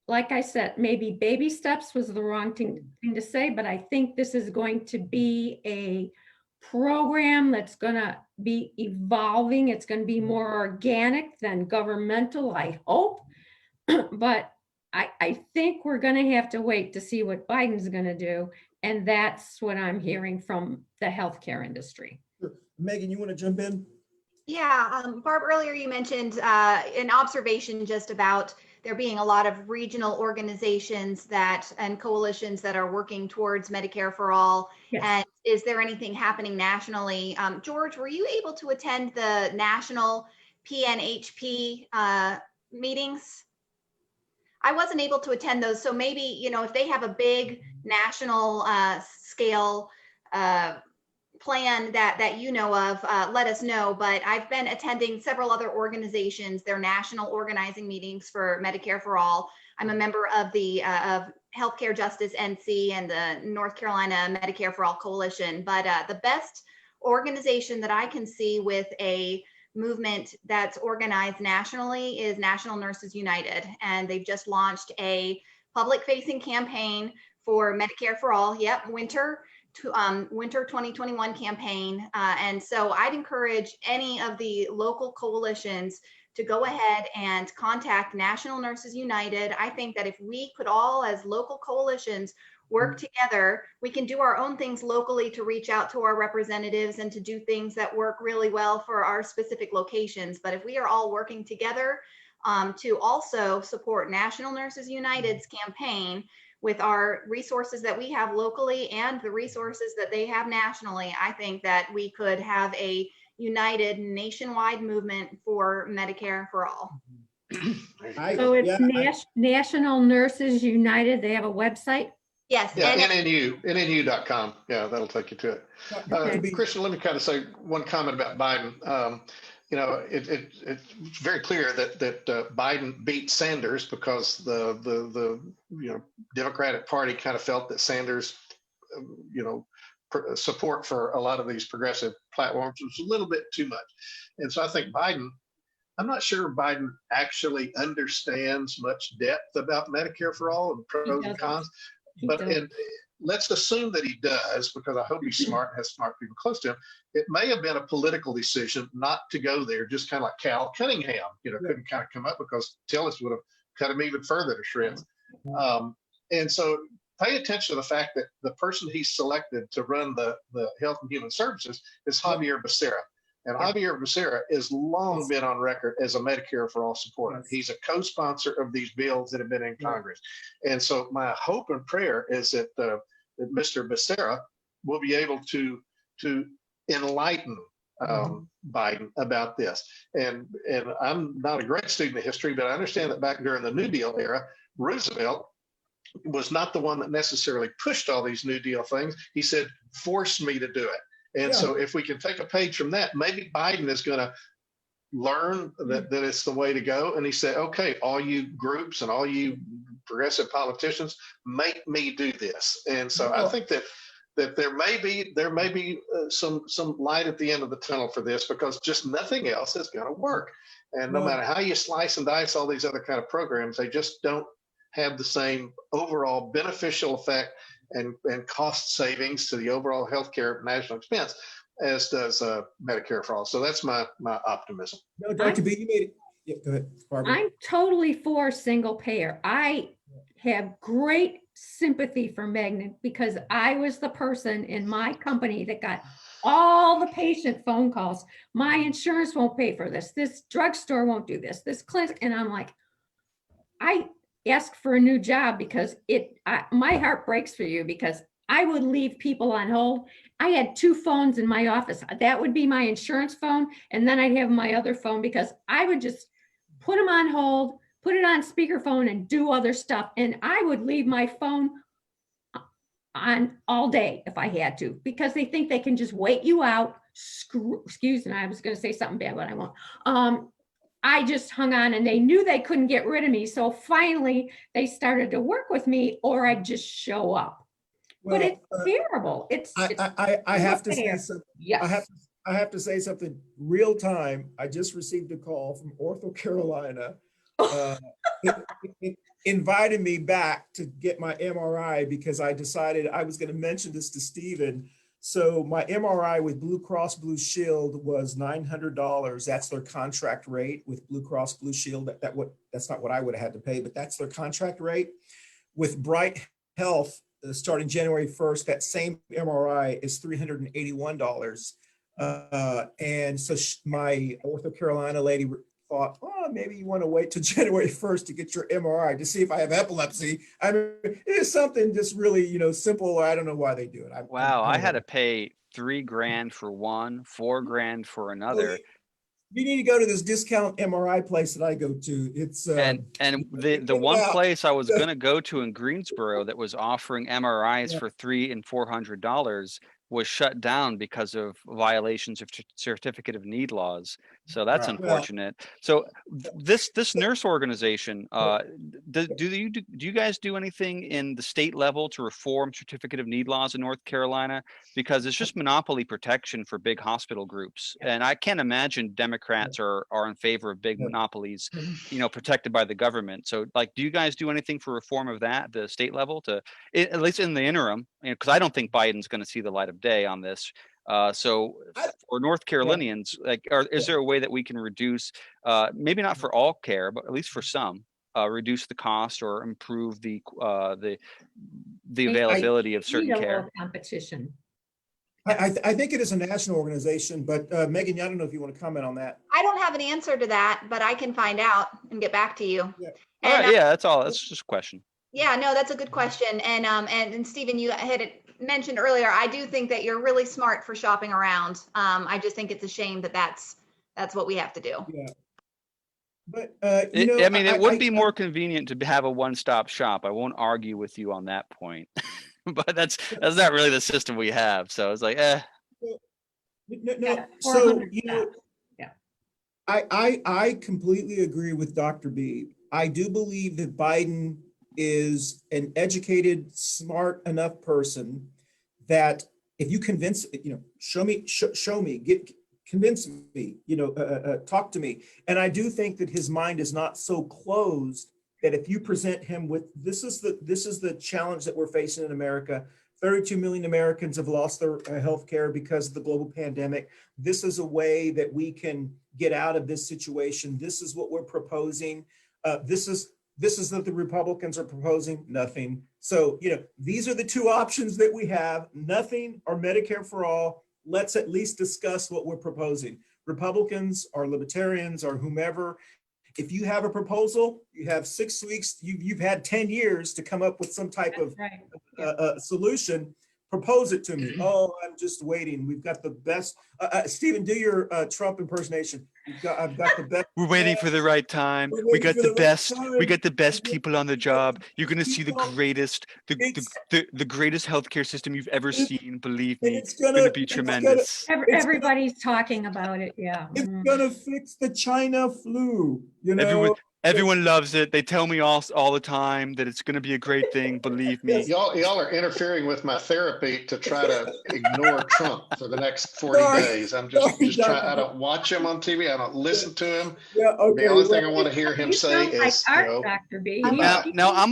like I said, maybe baby steps was the wrong thing to say, but I think this is going to be a program that's going to be evolving. It's going to be more organic than governmental, I hope. But I think we're going to have to wait to see what Biden's going to do. And that's what I'm hearing from the healthcare industry. Megan, you want to jump in? Yeah, Barb, earlier you mentioned an observation just about there being a lot of regional organizations and coalitions that are working towards Medicare for All. Yes. And is there anything happening nationally? George, were you able to attend the national PNHP meetings? I wasn't able to attend those. So maybe, if they have a big national scale plan that you know of, let us know. But I've been attending several other organizations, their national organizing meetings for Medicare for All. I'm a member of the of Healthcare Justice NC and the North Carolina Medicare for All Coalition. But the best organization that I can see with a movement that's organized nationally is National Nurses United. And they've just launched a public facing campaign for Medicare for All. Yep, winter 2021 campaign. And so I'd encourage any of the local coalitions to go ahead and contact National Nurses United. I think that if we could all, as local coalitions, work together, we can do our own things locally to reach out to our representatives and to do things that work really well for our specific locations. But if we are all working together to also support National Nurses United's campaign with our resources that we have locally and the resources that they have nationally, I think that we could have a united nationwide movement for Medicare for All. So it's National Nurses United. They have a website? Yes. Yeah, NNU.com. Yeah, that'll take you to it. Christian, let me kind of say one comment about Biden. It's very clear that Biden beat Sanders because the Democratic Party kind of felt that Sanders, support for a lot of these progressive platforms was a little bit too much. And so I think I'm not sure Biden actually understands much depth about Medicare for All and pros and cons. But let's assume that he does, because I hope he's smart and has smart people close to him. It may have been a political decision not to go there, just kind of like Cal Cunningham, couldn't kind of come up because Tillis would have cut him even further to shreds. And so pay attention to the fact that the person he selected to run the Health and Human Services is Javier Becerra. And Javier Becerra has long been on record as a Medicare for All supporter. He's a co-sponsor of these bills that have been in Congress. And so my hope and prayer is that Mr. Becerra will be able to enlighten Biden about this. And I'm not a great student of history, but I understand that back during the New Deal era, Roosevelt was not the one that necessarily pushed all these New Deal things. He said, force me to do it. And so if we can take a page from that, maybe Biden is going to learn that it's the way to go. And he said, okay, all you groups and all you progressive politicians, make me do this. And so I think that there may be some light at the end of the tunnel for this, because just nothing else is going to work. And no matter how you slice and dice all these other kind of programs, they just don't have the same overall beneficial effect and cost savings to the overall healthcare national expense as does Medicare for All. So that's my optimism. No, Dr. B, you made it. Yeah, go ahead, Barbara. I'm totally for single payer. I have great sympathy for Magnet because I was the person in my company that got all the patient phone calls. My insurance won't pay for this. This drugstore won't do this. This clinic, and I'm like, I asked for a new job because my heart breaks for you because I would leave people on hold. I had 2 phones in my office. That would be my insurance phone, and then I'd have my other phone because I would just put them on hold, put it on speakerphone, and do other stuff. And I would leave my phone on all day if I had to, because they think they can just wait you out. Excuse me, I was going to say something bad, but I won't. I just hung on, and they knew they couldn't get rid of me. So finally they started to work with me, or I'd just show up. Well, but it's terrible. I have to say something. Yes. I have to say something real time. I just received a call from Ortho Carolina. It invited me back to get my MRI because I decided I was going to mention this to Stephen. So my MRI with Blue Cross Blue Shield was $900. That's their contract rate with Blue Cross Blue Shield. That's not what I would have had to pay, but that's their contract rate. With Bright Health, starting January 1st, that same MRI is $381. And so my Ortho Carolina lady thought, oh, maybe you want to wait till January 1st to get your MRI to see if I have epilepsy. I mean, it is something just really, simple. I don't know why they do it. I had to pay $3,000 for one, $4,000 for another. You need to go to this discount MRI place that I go to. It's and the one place I was going to go to in Greensboro that was offering MRIs for $300 and $400 was shut down because of violations of certificate of need laws. So that's unfortunate. So this nurse organization, do you guys do anything in the state level to reform certificate of need laws in North Carolina? Because it's just monopoly protection for big hospital groups. And I can't imagine Democrats are in favor of big monopolies, protected by the government. So do you guys do anything for reform of that at the state level at least in the interim? Because I don't think Biden's going to see the light of day on this. So for North Carolinians, is there a way that we can reduce, maybe not for all care, but at least for some, reduce the cost or improve the availability of certain care? Competition. I think it is a national organization, but Megan, I don't know if you want to comment on that. I don't have an answer to that, but I can find out and get back to you. Yeah. All right, that's all. That's just a question. Yeah, no, that's a good question. And Stephen, you had mentioned earlier, I do think that you're really smart for shopping around. I just think it's a shame that that's what we have to do. Yeah. But it would be more convenient to have a one-stop shop. I won't argue with you on that point. But that's not really the system we have. So it's like, No. So I completely agree with Dr. B. I do believe that Biden is an educated, smart enough person that if you convince, show me, convince me, talk to me. And I do think that his mind is not so closed that if you present him with, this is the challenge that we're facing in America. 32 million Americans have lost their health care because of the global pandemic. This is a way that we can get out of this situation. This is what we're proposing. This is that the Republicans are proposing nothing. So, these are the two options that we have, nothing or Medicare for all. Let's at least discuss what we're proposing. Republicans or Libertarians or whomever, if you have a proposal, you have 6 weeks, you've had 10 years to come up with some type of solution. Propose it to me. Oh, I'm just waiting. We've got the best. Stephen, do your Trump impersonation. I've got the best. We're waiting for the right time. We got the best. We got the best people on the job. You're going to see the greatest, the greatest healthcare system you've ever seen. Believe me, it's going to be tremendous. Everybody's talking about it. Yeah. It's going to fix the China flu. Everyone loves it. They tell me all the time that it's going to be a great thing. Believe me. Y'all are interfering with my therapy to try to ignore Trump for the next 40 Sorry. days. I'm just Sorry, trying. I Dr. don't watch him on TV. I don't listen to him. Yeah, okay. The only thing I well, want to hear him You say sound like is, art, Dr. B. I'm Now I'm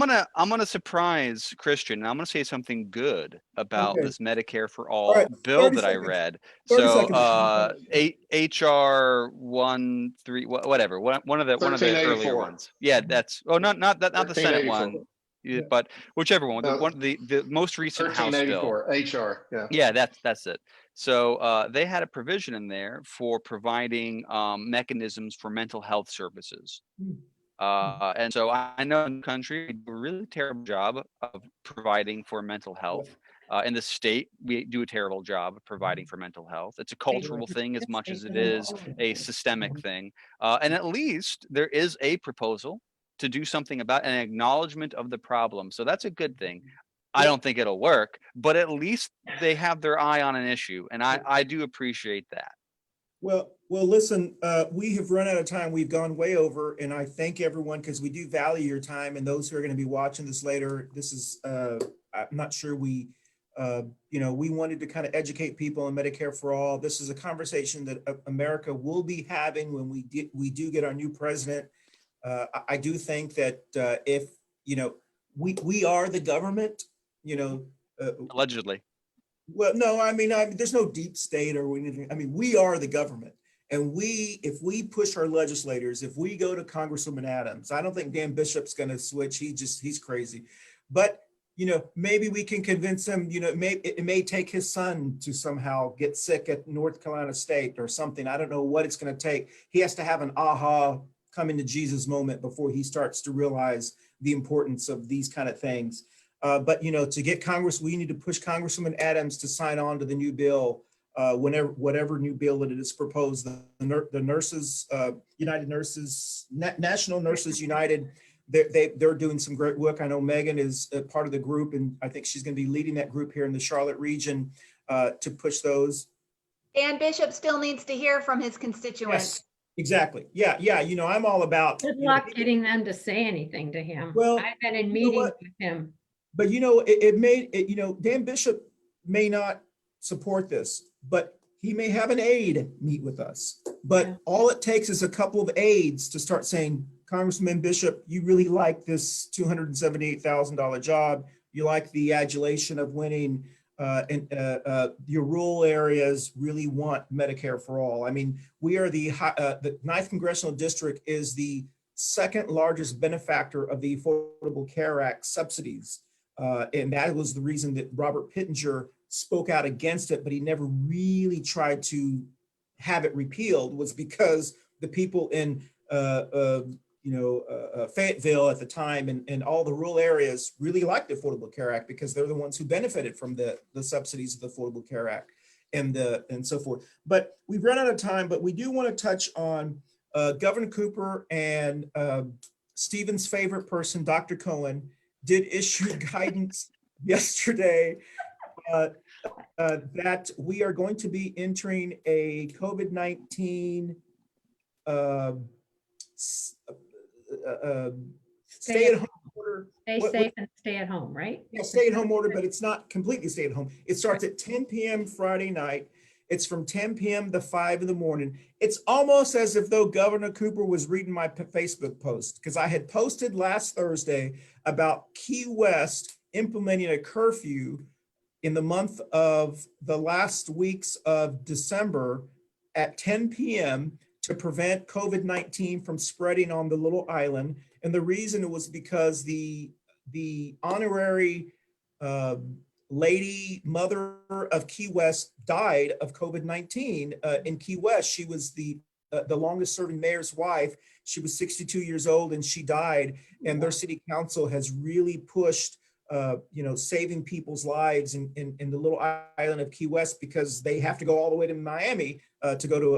gonna surprise Christian. And I'm gonna say something good about Okay. this Medicare for All all right, bill 30 that I seconds. read. 30 So seconds. HR 13 whatever one of the earlier 1384. ones. Yeah, that's not the Senate 1384. one, Yeah. but whichever one. No. The most recent House bill. 1384 HR. Yeah. Yeah, that's it. So they had a provision in there for providing mechanisms for mental health services. And so I know in the country we do a really terrible job of providing for mental health. In the state, we do a terrible job of providing for mental health. It's a cultural thing as much as it is a systemic thing. And at least there is a proposal to do something about an acknowledgement of the problem. So that's a good thing. I don't think it'll work, but at least they have their eye on an issue. And I do appreciate that. Well, listen, we have run out of time. We've gone way over, and I thank everyone because we do value your time and those who are going to be watching this later. This is, I'm not sure we wanted to kind of educate people on Medicare for all. This is a conversation that America will be having when we do get our new president. I do think that if, we are the government, Allegedly. well, no, I mean, there's no deep state or anything. I mean, we are the government. And if we push our legislators, if we go to Congresswoman Adams, I don't think Dan Bishop's going to switch. He's crazy. But, maybe we can convince him, it may take his son to somehow get sick at North Carolina State or something. I don't know what it's going to take. He has to have an aha coming to Jesus moment before he starts to realize the importance of these kind of things. But to get Congress, we need to push Congresswoman Adams to sign on to the new bill, whatever new bill that it is proposed. The nurses, United Nurses, National Nurses United, they're doing some great work. I know Megan is a part of the group, and I think she's going to be leading that group here in the Charlotte region to push those. Dan Bishop still needs to hear from his constituents. Yes, exactly. Yeah. I'm all about. Good luck getting them to say anything to him. Well, I've been in meetings with him. But Dan Bishop may not support this, but he may have an aide meet with us. But all it takes is a couple of aides to start saying, Congressman Bishop, you really like this $278,000 job. You like the adulation of winning, and your rural areas really want Medicare for all. I mean, we are the 9th Congressional District is the second largest benefactor of the Affordable Care Act subsidies. And that was the reason that Robert Pittenger spoke out against it, but he never really tried to have it repealed, was because the people in Fayetteville at the time and all the rural areas really liked the Affordable Care Act because they're the ones who benefited from the subsidies of the Affordable Care Act and so forth. But we've run out of time, but we do want to touch on Governor Cooper and Stephen's favorite person, Dr. Cohen, did issue guidance yesterday that we are going to be entering a COVID-19 stay-at-home order. Stay safe and stay at home, right? Yeah, stay-at-home order, but it's not completely stay-at-home. It starts at 10 p.m. Friday night. It's from 10 p.m. to 5 in the morning. It's almost as if though Governor Cooper was reading my Facebook post, because I had posted last Thursday about Key West implementing a curfew in the month of the last weeks of December at 10 p.m. to prevent COVID-19 from spreading on the little island. And the reason was because the honorary lady mother of Key West died of COVID-19 in Key West. She was the longest serving mayor's wife. She was 62 years old and she died. And their city council has really pushed saving people's lives in the little island of Key West because they have to go all the way to Miami to go to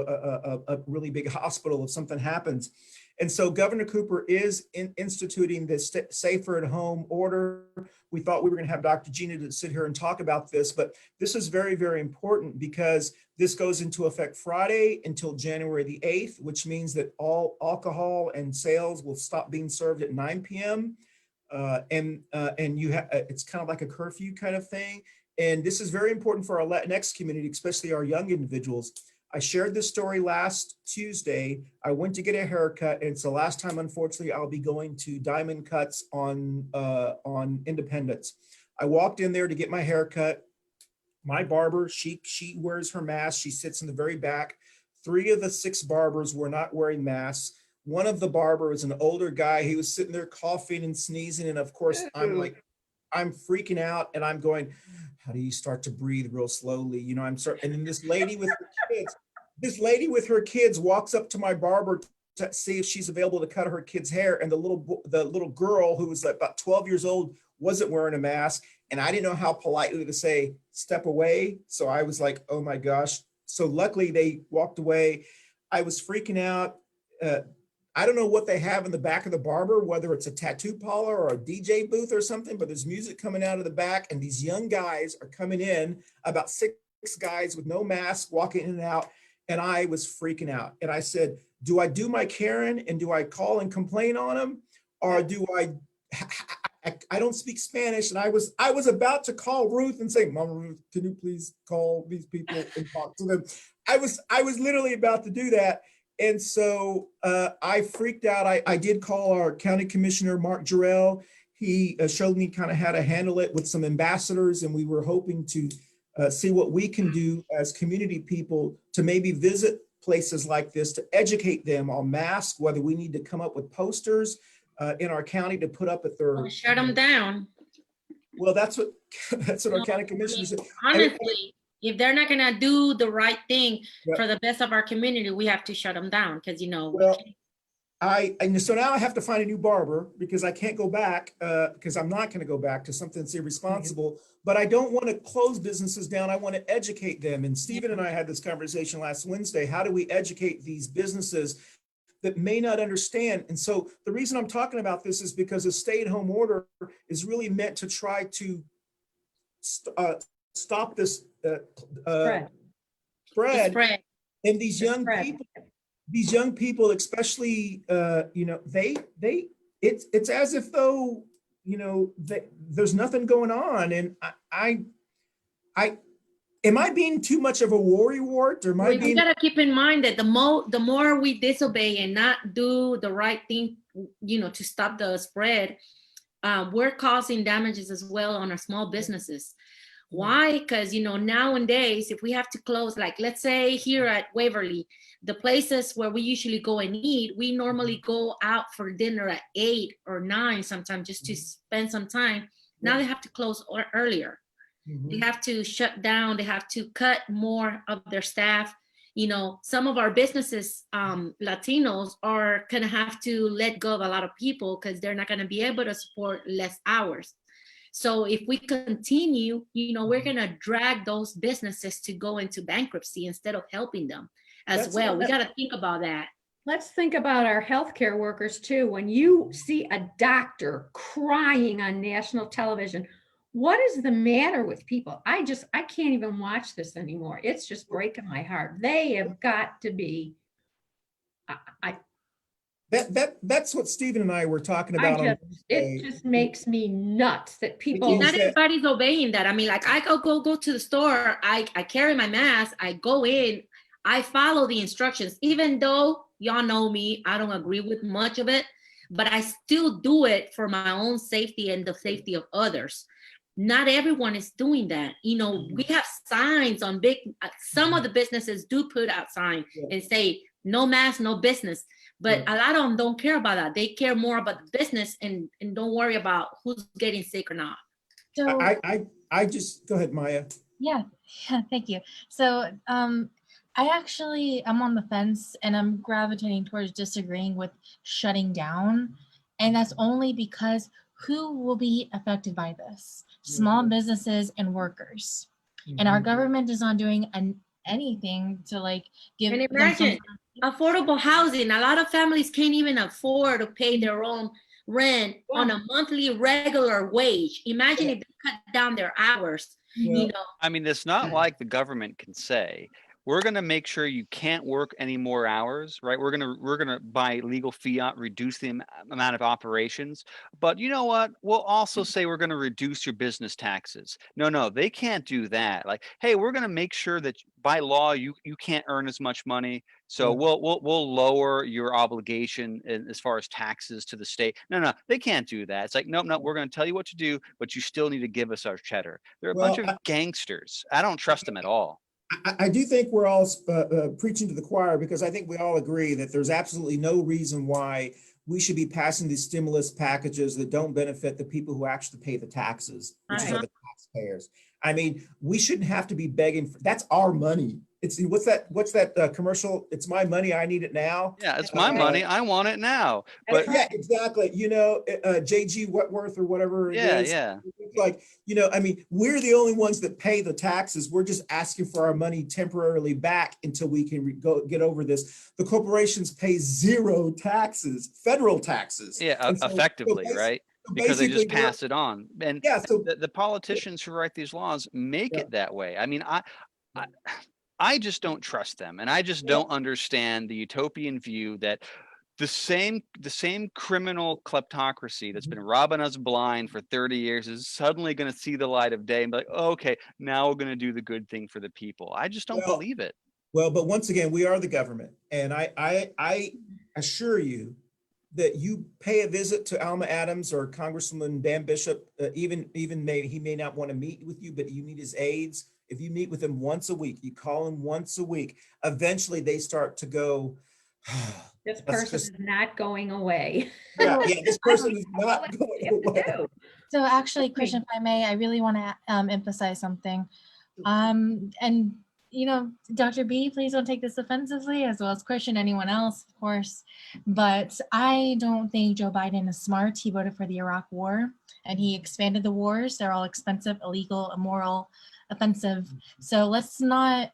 a really big hospital if something happens. And so Governor Cooper is instituting this safer at home order. We thought we were going to have Dr. Gina to sit here and talk about this, but this is very, very important because this goes into effect Friday until January the 8th, which means that all alcohol and sales will stop being served at 9 p.m. And it's kind of like a curfew kind of thing. And this is very important for our Latinx community, especially our young individuals. I shared this story last Tuesday. I went to get a haircut, and it's the last time, unfortunately, I'll be going to Diamond Cuts on Independence. I walked in there to get my haircut. My barber, she wears her mask. She sits in the very back. 3 of the 6 barbers were not wearing masks. One of the barbers was an older guy. He was sitting there coughing and sneezing. And of course, I'm freaking out and I'm going, how do you start to breathe real slowly? And then this lady with her kids walks up to my barber to see if she's available to cut her kid's hair. And the little girl who was about 12 years old wasn't wearing a mask. And I didn't know how politely to say, step away. So I was like, oh my gosh. So luckily they walked away. I was freaking out. I don't know what they have in the back of the barber, whether it's a tattoo parlor or a DJ booth or something, but there's music coming out of the back and these young guys are coming in, about 6 guys with no mask walking in and out. And I was freaking out. And I said, do I do my Karen and do I call and complain on them? Or do I don't speak Spanish. And I was about to call Ruth and say, Mama Ruth, can you please call these people and talk to them? I was literally about to do that. And so I freaked out. I did call our county commissioner, Mark Jarrell. He showed me kind of how to handle it with some ambassadors. And we were hoping to see what we can do as community people to maybe visit places like this to educate them on masks, whether we need to come up with posters in our county to put up at their— shut them down. Well, that's what our county commissioner said. Honestly, if they're not gonna do the right thing for the best of our community, we have to shut them down because Well, so now I have to find a new barber because I can't go back because I'm not going to go back to something that's irresponsible. But I don't want to close businesses down. I want to educate them. And Stephen and I had this conversation last Wednesday. How do we educate these businesses that may not understand? And so the reason I'm talking about this is because a stay-at-home order is really meant to try to stop this spread. And these young people, especially, it's as if though, there's nothing going on. And am I being too much of a worrywart, or am I being— You gotta keep in mind that the more we disobey and not do the right thing, to stop the spread, we're causing damages as well on our small businesses. Why? Because, nowadays, if we have to close, like let's say here at Waverly, the places where we usually go and eat, we normally go out for dinner at 8 or 9 sometimes just to spend some time. Now they have to close earlier. They have to shut down. They have to cut more of their staff. Some of our businesses, Latinos, are going to have to let go of a lot of people because they're not going to be able to support less hours. So if we continue, we're going to drag those businesses to go into bankruptcy instead of helping them as well. We got to think about that. Let's think about our healthcare workers too. When you see a doctor crying on national television, what is the matter with people? I can't even watch this anymore. It's just breaking my heart. They have got to be. That's what Stephen and I were talking about. It just makes me nuts that people— Not everybody's obeying that. I mean, like I go to the store, I carry my mask, I go in, I follow the instructions, even though y'all know me, I don't agree with much of it, but I still do it for my own safety and the safety of others. Not everyone is doing that. We have signs on some of the businesses do put out signs and say, no mask, no business. But a lot of them don't care about that. They care more about the business and don't worry about who's getting sick or not. So I just, go ahead, Maya. Yeah, thank you. So I'm on the fence and I'm gravitating towards disagreeing with shutting down. And that's only because who will be affected by this? Small businesses and workers. And our Mhm. government is not doing anything to like give And them imagine affordable housing. A lot of families can't even afford to pay their own rent on a monthly regular wage. Imagine if they cut down their hours, you know. I mean, it's not like the government can say, we're going to make sure you can't work any more hours, right? We're going to by legal fiat reduce the amount of operations. But you know what? We'll also say we're going to reduce your business taxes. No, they can't do that. Like, hey, we're going to make sure that by law you can't earn as much money. So we'll lower your obligation as far as taxes to the state. No, they can't do that. It's like, no, we're going to tell you what to do, but you still need to give us our cheddar. They're a bunch of gangsters. I don't trust them at all. I do think we're all preaching to the choir, because I think we all agree that there's absolutely no reason why we should be passing these stimulus packages that don't benefit the people who actually pay the taxes, which are the taxpayers. I mean, we shouldn't have to be begging for, that's our money. It's what's that commercial? It's my money. I need it now. Yeah, it's my money. I want it now. But yeah, exactly. You know, JG Wentworth or whatever it is. Yeah. It's like, you know, I mean, we're the only ones that pay the taxes. We're just asking for our money temporarily back until we can get over this. The corporations pay zero taxes, federal taxes. Yeah, effectively, right? Because they just pass it on. And yeah, so the politicians who write these laws make it that way. I mean, I just don't trust them, and I just don't understand the utopian view that the same criminal kleptocracy that's been robbing us blind for 30 years is suddenly going to see the light of day and be like, oh, okay, now we're going to do the good thing for the people. I just don't believe it. Well, but once again, we are the government, and I assure you that you pay a visit to Alma Adams or Congressman Dan Bishop, even he may not want to meet with you, but you need his aides. If you meet with him once a week, you call him once a week, eventually they start to go, this person is not going away. Yeah, this person is not going away. So actually, Christian, if I may, I really want to emphasize something. And you know, Dr. B, please don't take this offensively, as well as Christian, anyone else, of course. But I don't think Joe Biden is smart. He voted for the Iraq War, and he expanded the wars. They're all expensive, illegal, immoral, offensive. So let's not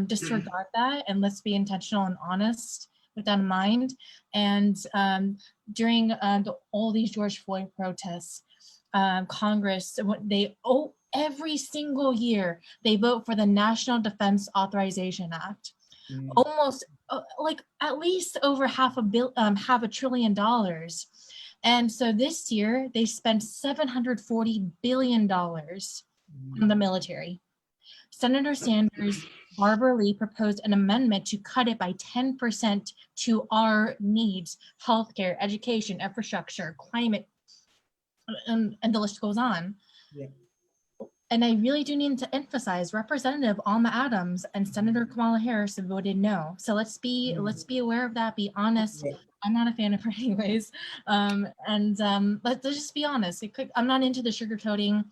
disregard that, and let's be intentional and honest with that in mind. And during all these George Floyd protests, Congress, every single year they vote for the National Defense Authorization Act. Almost like at least over $500 billion. And so this year they spent $740 billion on the military. Senator Sanders, Barbara Lee proposed an amendment to cut it by 10% to our needs: healthcare, education, infrastructure, climate, and the list goes on. Yeah. And I really do need to emphasize Representative Alma Adams and Senator Kamala Harris have voted no. So let's be aware of that, be honest. Yeah. I'm not a fan of her anyways. Let's just be honest. I'm not into the sugarcoating.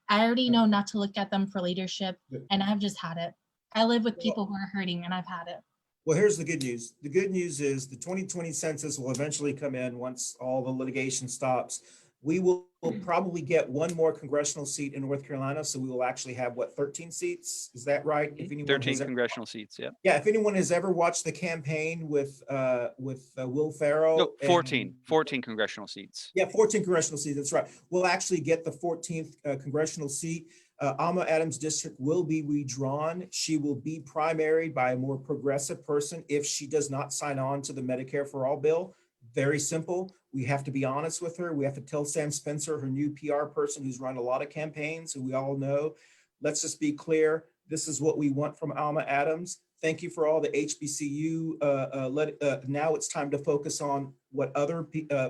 I already know not to look at them for leadership, and I've just had it. I live with people who are hurting, and I've had it. Well, here's the good news. The good news is the 2020 census will eventually come in once all the litigation stops. We will probably get one more congressional seat in North Carolina. So we will actually have, 13 seats? Is that right? If anyone 13 congressional seats, yeah. Yeah, if anyone has ever watched the campaign with Will Ferrell. No, 14 congressional seats. Yeah, 14 congressional seats, that's right. We'll actually get the 14th congressional seat. Alma Adams' district will be redrawn. She will be primaried by a more progressive person if she does not sign on to the Medicare for All bill. Very simple. We have to be honest with her. We have to tell Sam Spencer, her new PR person who's run a lot of campaigns, who we all know. Let's just be clear. This is what we want from Alma Adams. Thank you for all the HBCU. Now it's time to focus on what other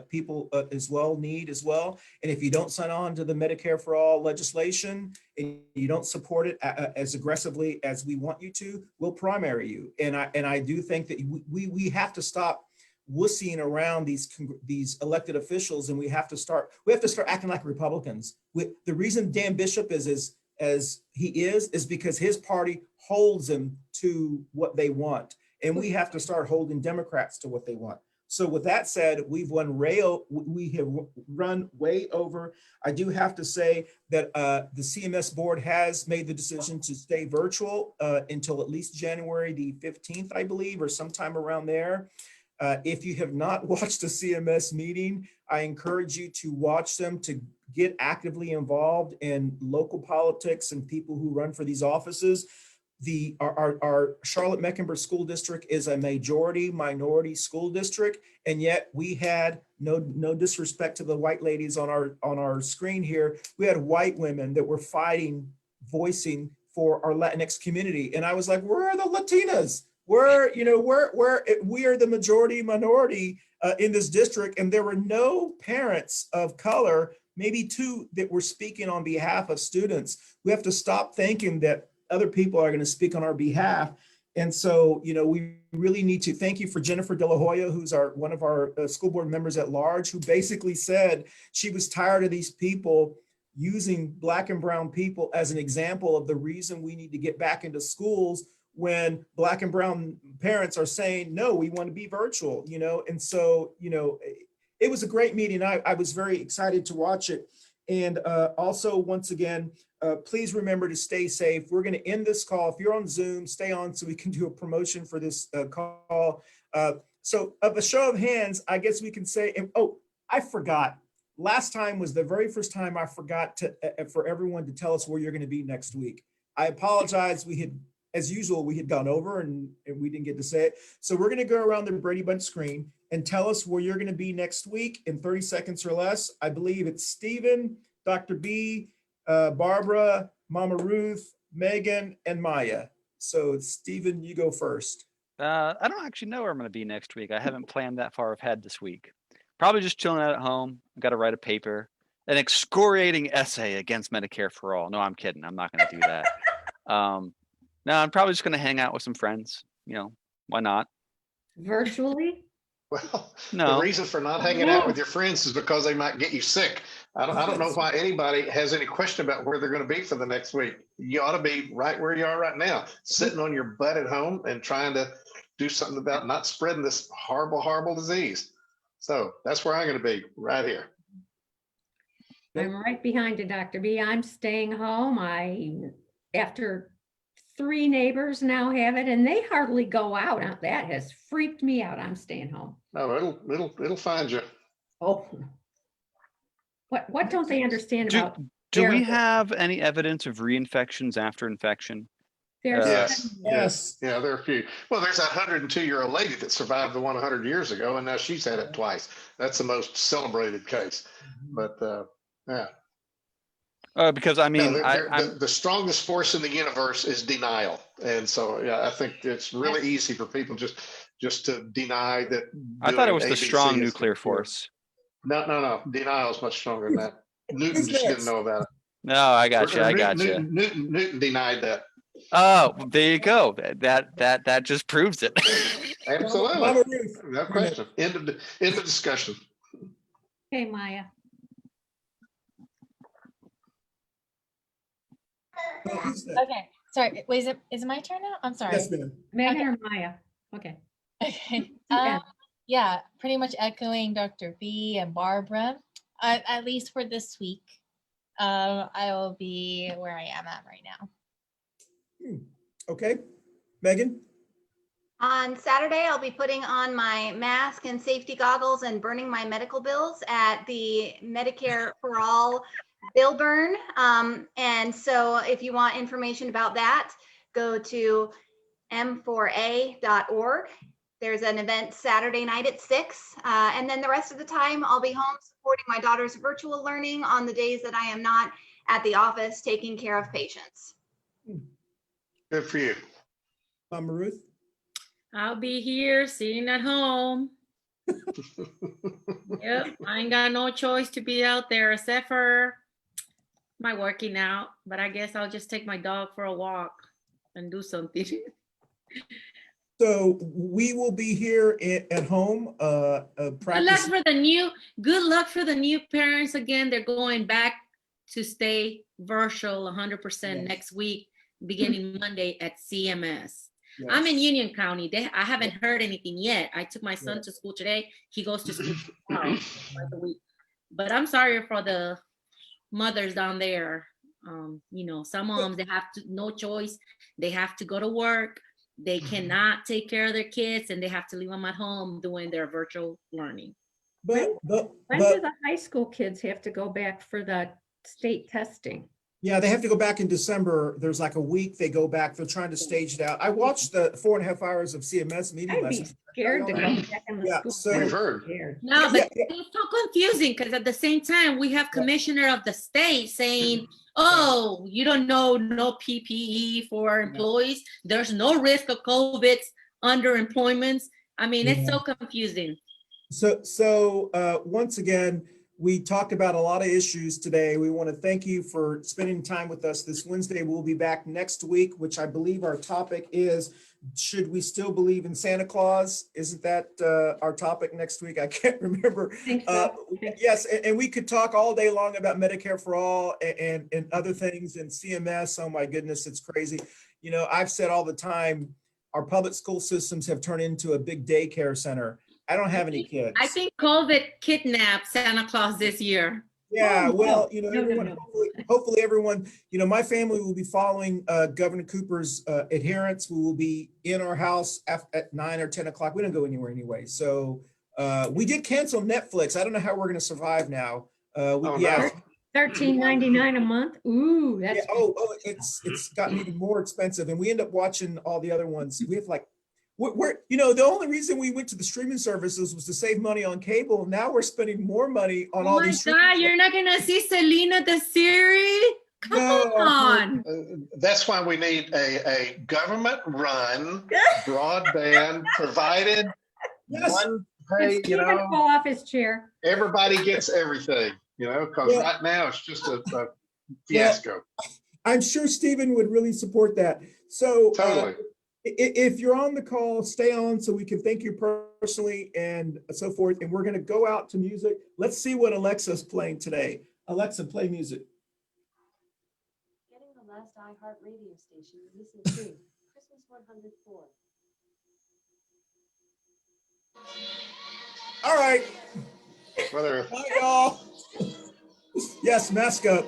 people as well need as well. And if you don't sign on to the Medicare for All legislation and you don't support it as aggressively as we want you to, we'll primary you. And I do think that we have to stop wussying around these elected officials, and we have to start acting like Republicans. The reason Dan Bishop is as he is because his party holds him to what they want, and we have to start holding Democrats to what they want. So with that said, we have run way over. I do have to say that the CMS board has made the decision to stay virtual until at least January the 15th, I believe, or sometime around there. If you have not watched the CMS meeting, I encourage you to watch them, to get actively involved in local politics and people who run for these offices. Our Charlotte-Mecklenburg School District is a majority minority school district, and yet we had no disrespect to the white ladies on our screen here. We had white women that were voicing for our Latinx community, and I was like, where are the Latinas? We are the majority minority in this district, and there were no parents of color, maybe two, that were speaking on behalf of students. We have to stop thinking that other people are going to speak on our behalf. And so, we really need to thank you for Jennifer De La Hoya, who's one of our school board members at large, who basically said she was tired of these people using Black and brown people as an example of the reason we need to get back into schools, when Black and brown parents are saying, no, we want to be virtual, And so, it was a great meeting. I was very excited to watch it. And also, once again, please remember to stay safe. We're going to end this call. If you're on Zoom, stay on so we can do a promotion for this call. So of a show of hands, I guess we can say, I forgot. Last time was the very first time I forgot for everyone to tell us where you're going to be next week. I apologize. As usual, we had gone over and we didn't get to say it. So we're going to go around the Brady Bunch screen and tell us where you're going to be next week in 30 seconds or less. I believe it's Stephen, Dr. B, Barbara, Mama Ruth, Megan, and Maya. So Stephen, you go first. I don't actually know where I'm going to be next week. I haven't planned that far ahead this week. Probably just chilling out at home. I've got to write a paper, an excoriating essay against Medicare for all. No, I'm kidding. I'm not going to do that. No, I'm probably just going to hang out with some friends. Why not? Virtually? Well, No. The reason for not hanging out with your friends is because they might get you sick. I don't know why anybody has any question about where they're going to be for the next week. You ought to be right where you are right now, sitting on your butt at home and trying to do something about not spreading this horrible, horrible disease. So that's where I'm going to be, right here. I'm right behind you, Dr. B. I'm staying home. After 3 neighbors now have it, and they hardly go out. That has freaked me out. I'm staying home. No, it'll find you. Oh, what don't they understand about? Do we have any evidence of reinfections after infection? Yes. Yes. Yeah, there are a few. Well, there's that 102-year-old lady that survived the one 100 years ago, and now she's had it twice. That's the most celebrated case. But yeah. Because I mean, the strongest force in the universe is denial, and so I think it's really easy for people just to deny that. I thought it was the strong nuclear force. No. Denial is much stronger than that. Newton just didn't know about it. No, I got you. Newton denied that. Oh, there you go. That just proves it. Absolutely. No question. End of discussion. Okay, Maya. Okay, sorry. Wait, is it my turn now? I'm sorry. Yes, ma'am. Megan or Maya? Okay. Okay. Yeah, pretty much echoing Dr. B and Barbara. At least for this week, I will be where I am at right now. Okay, Megan. On Saturday, I'll be putting on my mask and safety goggles and burning my medical bills at the Medicare for All bill burn. And so if you want information about that, go to m4a.org. There's an event Saturday night at 6. And then the rest of the time, I'll be home supporting my daughter's virtual learning on the days that I am not at the office taking care of patients. Good for you. Mama Ruth. I'll be here sitting at home. Yep, I ain't got no choice to be out there except for my working out, but I guess I'll just take my dog for a walk and do something. So we will be here at home. Good luck for the new parents. Again, they're going back to stay virtual 100% Yes. next week, beginning Monday at CMS. I'm in Union County. I haven't heard anything yet. I took my son to school today. He goes to school tomorrow, twice a week. But I'm sorry for the mothers down there. You know, some moms, they have no choice. They have to go to work. They cannot take care of their kids, and they have to leave them at home doing their virtual learning. When do the high school kids have to go back for the state testing? Yeah, they have to go back in December. There's like a week they go back. They're trying to stage it out. I watched the 4.5 hours of CMS meeting I'd last be night. scared to go back in the Yeah, school. so- We've heard. Scared. No, but Yeah. it's so confusing because at the same time, we have commissioner of the state saying, oh, you don't know, no PPE for employees. There's no risk of COVID underemployments. I mean, it's so confusing. So once again, we talked about a lot of issues today. We want to thank you for spending time with us this Wednesday. We'll be back next week, which I believe our topic is, should we still believe in Santa Claus? Isn't that our topic next week? I can't remember. I think so. Yes, and we could talk all day long about Medicare for all and other things and CMS. Oh my goodness, it's crazy. You know, I've said all the time, our public school systems have turned into a big daycare center. I don't have any kids. I think COVID kidnapped Santa Claus this year. Yeah, Oh, well, no. everyone, No. hopefully everyone, my family will be following Governor Cooper's adherence. We will be in our house at 9 or 10 o'clock. We don't go anywhere anyway. So we did cancel Netflix. I don't know how we're going to survive now. No. $13.99 a month. Ooh, that's it's gotten even more expensive, and we end up watching all the other ones. We have like, we're the only reason we went to the streaming services was to save money on cable. Now we're spending more money on all these. Oh my God, you're not gonna see Selena the series? Come on. That's why we need a government-run broadband provided. Yes. One pay, He's gonna fall off his chair. everybody gets everything, because right now it's just a fiasco. I'm sure Stephen would really support that. So Totally. If you're on the call, stay on so we can thank you personally and so forth. And we're going to go out to music. Let's see what Alexa's playing today. Alexa, play music. Getting the last iHeart radio station to listen to. Christmas 104. All right. Whether Bye, y'all. Yes, mask up.